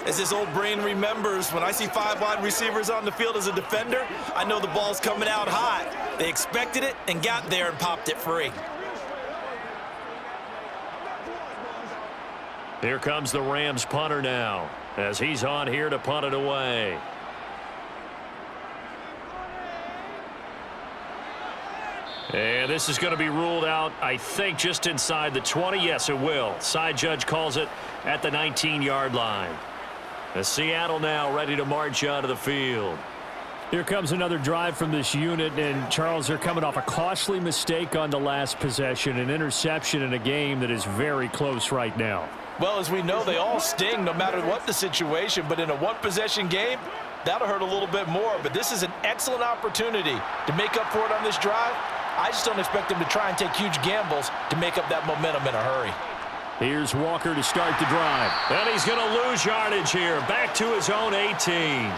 As this old brain remembers, when I see 5 wide receivers on the field as a defender, I know the ball's coming out hot. They expected it and got there and popped it free. Here comes the Rams punter now, as he's on here to punt it away. And this is going to be ruled out, I think, just inside the 20. Yes, it will. Side judge calls it at the 19-yard line. As Seattle now ready to march out of the field. Here comes another drive from this unit, and Charles, they're coming off a costly mistake on the last possession, an interception in a game that is very close right now. Well, as we know, they all sting no matter what the situation, but in a one-possession game, that'll hurt a little bit more. But this is an excellent opportunity to make up for it on this drive. I just don't expect them to try and take huge gambles to make up that momentum in a hurry. Here's Walker to start the drive. And he's going to lose yardage here. Back to his own 18.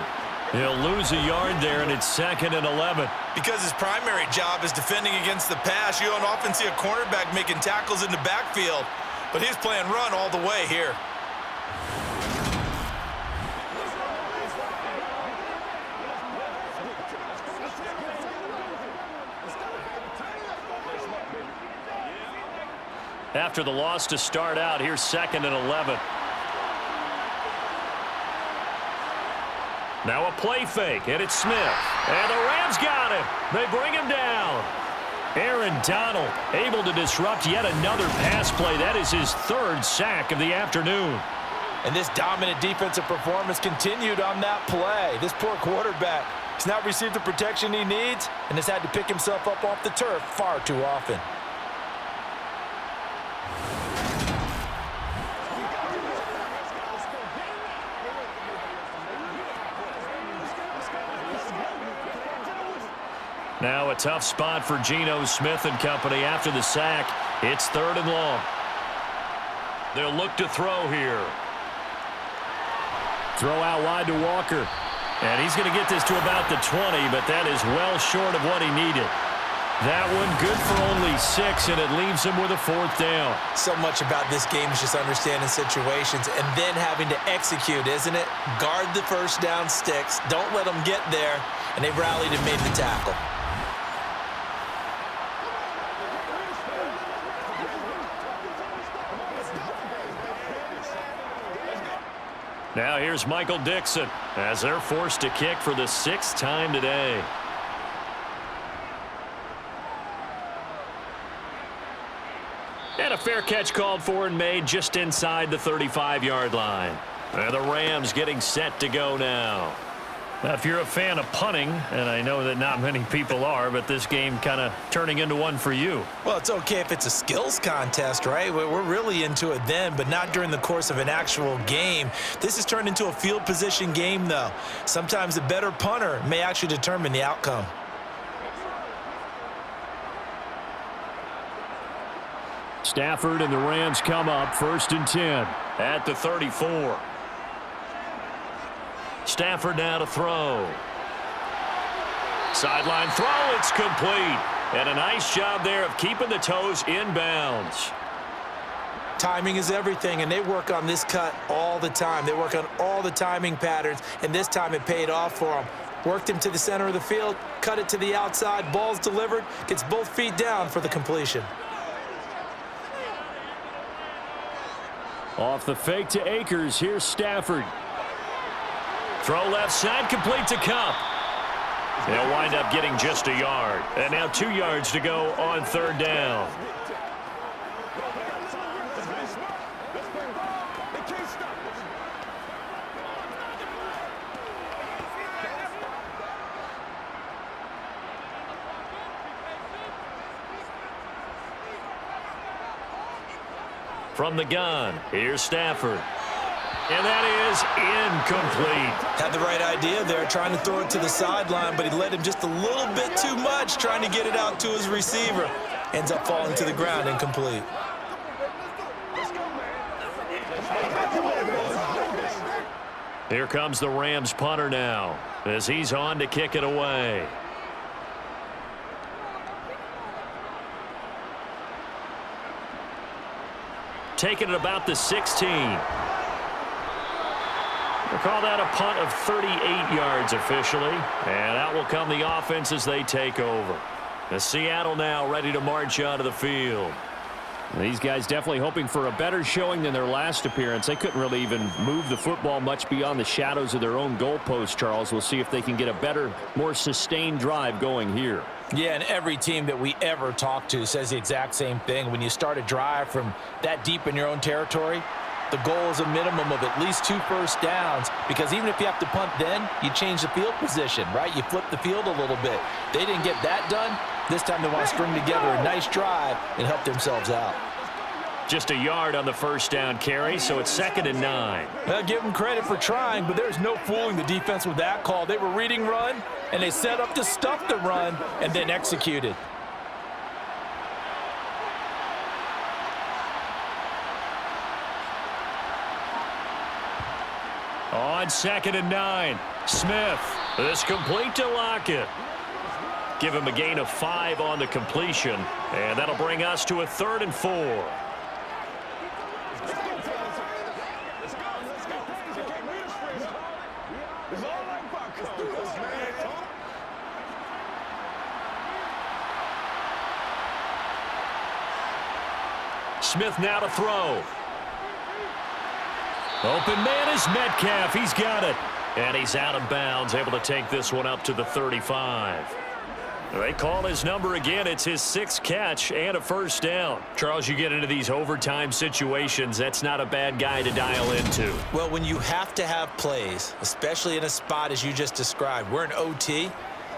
He'll lose a yard there, and it's 2nd and 11. Because his primary job is defending against the pass, you don't often see a cornerback making tackles in the backfield. But he's playing run all the way here. After the loss to start out, here's 2nd and 11. Now a play fake, and it's Smith. And the Rams got him. They bring him down. Aaron Donald able to disrupt yet another pass play. That is his 3rd sack of the afternoon. And this dominant defensive performance continued on that play. This poor quarterback has not received the protection he needs and has had to pick himself up off the turf far too often. Now a tough spot for Geno Smith and company after the sack. It's 3rd and long. They'll look to throw here. Throw out wide to Walker. And he's going to get this to about the 20, but that is well short of what he needed. That one good for only 6, and it leaves him with a 4th down. So much about this game is just understanding situations and then having to execute, isn't it? Guard the first down sticks. Don't let them get there. And they rallied and made the tackle. Now here's Michael Dixon as they're forced to kick for the 6th time today. And a fair catch called for and made just inside the 35-yard line. And the Rams getting set to go now. Now, if you're a fan of punting, and I know that not many people are, but this game kind of turning into one for you. Well, it's okay if it's a skills contest, right? We're really into it then, but not during the course of an actual game. This has turned into a field position game, though. Sometimes a better punter may actually determine the outcome. Stafford and the Rams come up 1st and 10. At the 34. Stafford now to throw. Sideline throw, it's complete. And a nice job there of keeping the toes inbounds. Timing is everything, and they work on this cut all the time. They work on all the timing patterns, and this time it paid off for them. Worked him to the center of the field, cut it to the outside, ball's delivered, gets both feet down for the completion. Off the fake to Akers, here's Stafford. Throw left side, complete to Cup. They'll wind up getting just a yard. And now 2 yards to go on 3rd down. From the gun, here's Stafford. And that is incomplete. Had the right idea there, trying to throw it to the sideline, but he led him just a little bit too much, trying to get it out to his receiver. Ends up falling to the ground, incomplete. Here comes the Rams punter now, as he's on to kick it away. Taking it about the 16. We'll call that a punt of 38 yards officially. And out will come the offense as they take over. The Seattle now ready to march onto the field. These guys definitely hoping for a better showing than their last appearance. They couldn't really even move the football much beyond the shadows of their own goalpost, Charles. We'll see if they can get a better, more sustained drive going here. Yeah, and every team that we ever talk to says the exact same thing. When you start a drive from that deep in your own territory, the goal is a minimum of at least 2 first downs, because even if you have to punt then, you change the field position, right? You flip the field a little bit. They didn't get that done. This time they want to string together a nice drive and help themselves out. Just a yard on the first down carry, so it's 2nd and 9. Well, give them credit for trying, but there's no fooling the defense with that call. They were reading run, and they set up to stuff the run and then executed. On 2nd and 9, Smith. This complete to Lockett. Give him a gain of 5 on the completion, and that'll bring us to a 3rd and 4. Smith now to throw. Open man is Metcalf. He's got it. And he's out of bounds, able to take this one up to the 35. They call his number again. It's his 6th catch and a first down. Charles, you get into these overtime situations, that's not a bad guy to dial into. Well, when you have to have plays, especially in a spot as you just described, we're in OT,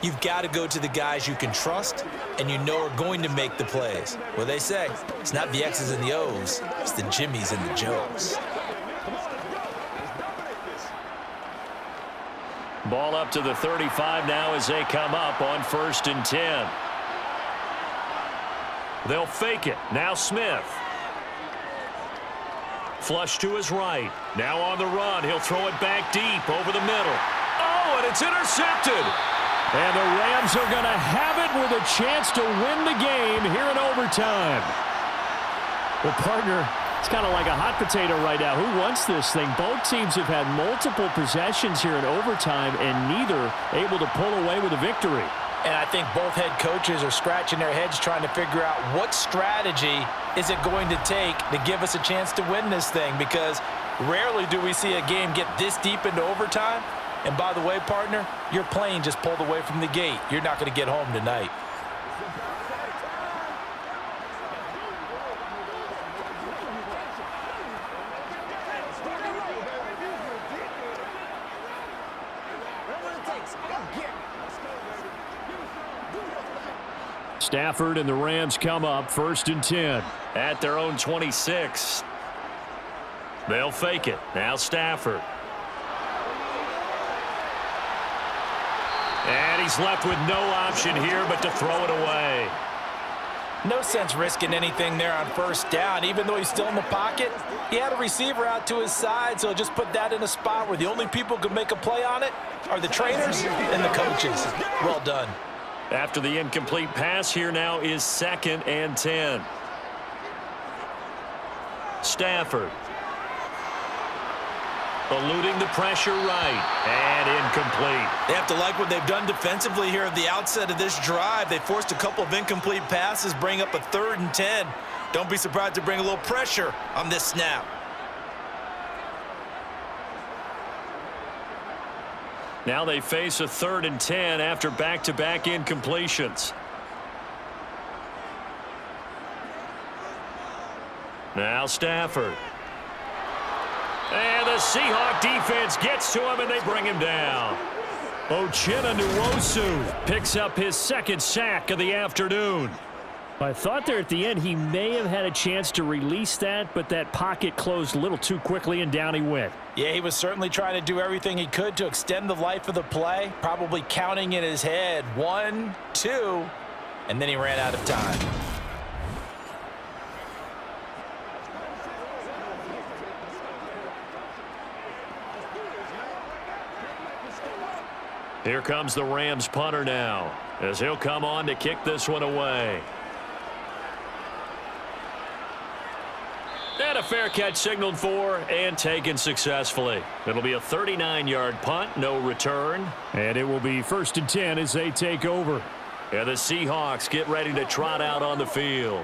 you've got to go to the guys you can trust and you know are going to make the plays. Well, they say it's not the X's and the O's, it's the Jimmies and the Joes. Ball up to the 35 now as they come up on 1st and 10. They'll fake it. Now Smith. Flush to his right. Now on the run. He'll throw it back deep over the middle. and it's intercepted. And the Rams are going to have it with a chance to win the game here in overtime. Well, partner, it's kind of like a hot potato right now. Who wants this thing? Both teams have had multiple possessions here in overtime, and neither able to pull away with a victory. And I think both head coaches are scratching their heads trying to figure out what strategy is it going to take to give us a chance to win this thing, because rarely do we see a game get this deep into overtime. And by the way, partner, your plane just pulled away from the gate. You're not going to get home tonight. Stafford and the Rams come up 1st and 10. At their own 26. They'll fake it. Now Stafford. And he's left with no option here but to throw it away. No sense risking anything there on 1st down. Even though he's still in the pocket, he had a receiver out to his side, so just put that in a spot where the only people who can make a play on it are the trainers and the coaches. Well done. After the incomplete pass, here now is 2nd and 10. Stafford. Eluding the pressure right. And incomplete. They have to like what they've done defensively here at the outset of this drive. They forced a couple of incomplete passes, bring up a 3rd and 10. Don't be surprised to bring a little pressure on this snap. Now they face a 3rd and 10 after back-to-back incompletions. Now Stafford. And the Seahawk defense gets to him, and they bring him down. Uchenna Nwosu picks up his 2nd sack of the afternoon. I thought there at the end he may have had a chance to release that, but that pocket closed a little too quickly, and down he went. Yeah, he was certainly trying to do everything he could to extend the life of the play, probably counting in his head 1, 2, and then he ran out of time. Here comes the Rams punter now, as he'll come on to kick this one away. And a fair catch signaled for and taken successfully. It'll be a 39-yard punt, no return. And it will be 1st and 10 as they take over. And the Seahawks get ready to trot out on the field.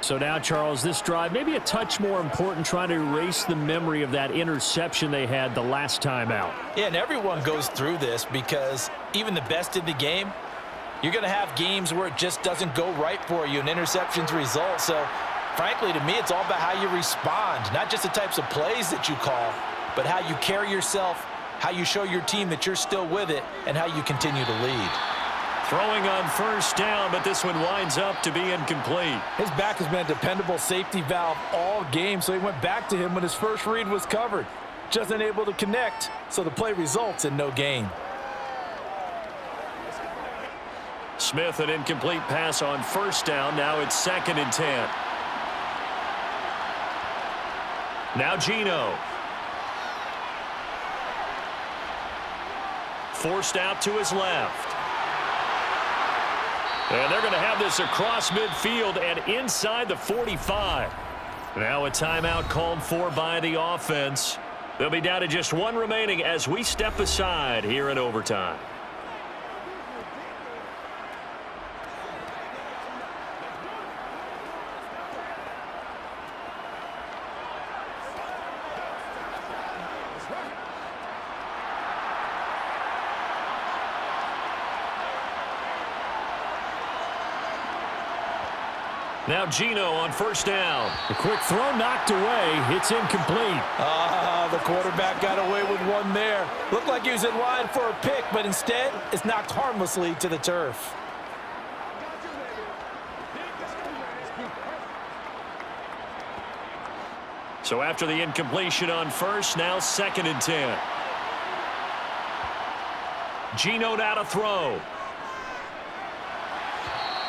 So now, Charles, this drive maybe a touch more important, trying to erase the memory of that interception they had the last time out. Yeah, and everyone goes through this because even the best in the game, you're going to have games where it just doesn't go right for you and interceptions result. So, frankly, to me, it's all about how you respond, not just the types of plays that you call, but how you carry yourself, how you show your team that you're still with it, and how you continue to lead. Throwing on 1st down, but this one winds up to be incomplete. His back has been a dependable safety valve all game, so he went back to him when his first read was covered. Just unable to connect, so the play results in no gain. Smith, an incomplete pass on 1st down. Now it's 2nd and 10. Now Geno. Forced out to his left. And they're going to have this across midfield and inside the 45. Now a timeout called for by the offense. They'll be down to just one remaining as we step aside here in overtime. Now Geno on 1st down. The quick throw knocked away. It's incomplete. The quarterback got away with one there. Looked like he was in line for a pick, but instead it's knocked harmlessly to the turf. So after the incompletion on 1st, now 2nd and 10. Geno now to throw.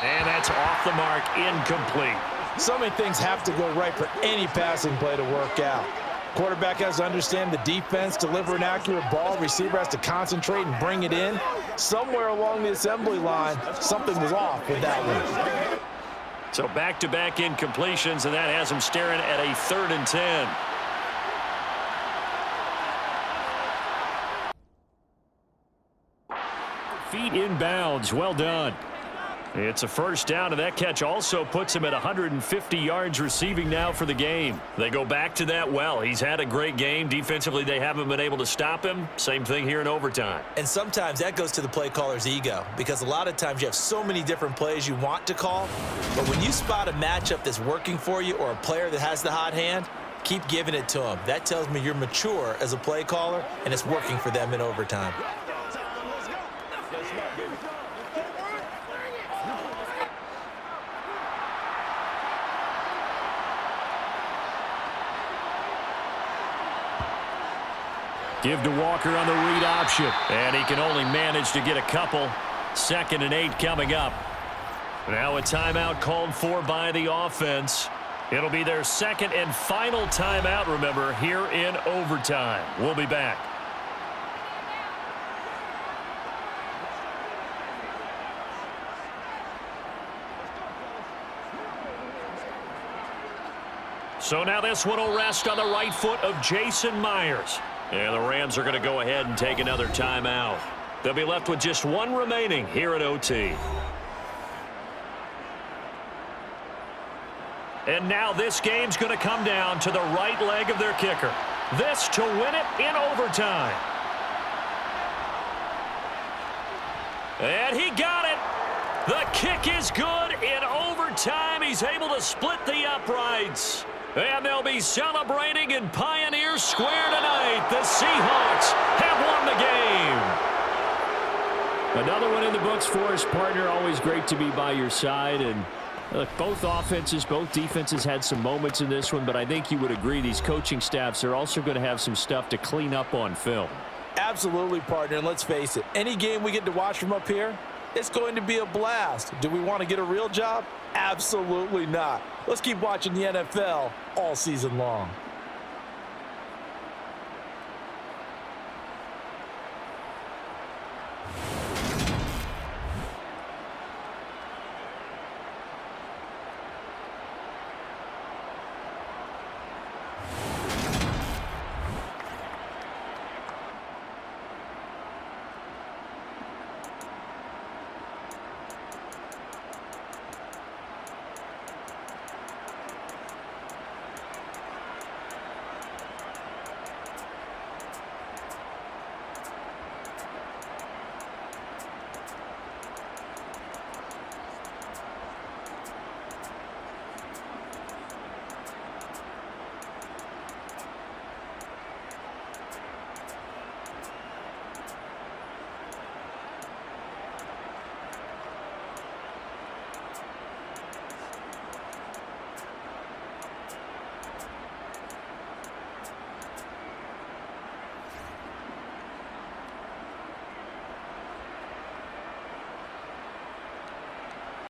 And that's off the mark, incomplete. So many things have to go right for any passing play to work out. Quarterback has to understand the defense, deliver an accurate ball. Receiver has to concentrate and bring it in. Somewhere along the assembly line, something was off with that one. So back-to-back incompletions, and that has him staring at a 3rd and 10. Feet inbounds. Well done. It's a first down, and that catch also puts him at 150 yards receiving now for the game. They go back to that well. He's had a great game. Defensively, they haven't been able to stop him. Same thing here in overtime. And sometimes that goes to the play caller's ego, because a lot of times you have so many different plays you want to call, but when you spot a matchup that's working for you or a player that has the hot hand, keep giving it to him. That tells me you're mature as a play caller, and it's working for them in overtime. Give to Walker on the read option. And he can only manage to get a couple. 2nd and 8 coming up. Now a timeout called for by the offense. It'll be their 2nd and final timeout, remember, here in overtime. We'll be back. So now this one will rest on the right foot of Jason Myers. And the Rams are going to go ahead and take another timeout. They'll be left with just one remaining here at OT. And now this game's going to come down to the right leg of their kicker. This to win it in overtime. And he got it. The kick is good in overtime. He's able to split the uprights. And they'll be celebrating in Pioneer Square tonight. The Seahawks have won the game. Another one in the books for his partner. Always great to be by your side. And look, both offenses, both defenses had some moments in this one, but I think you would agree these coaching staffs are also going to have some stuff to clean up on film. Absolutely, partner. And let's face it, any game we get to watch from up here, it's going to be a blast. Do we want to get a real job? Absolutely not. Let's keep watching the NFL all season long.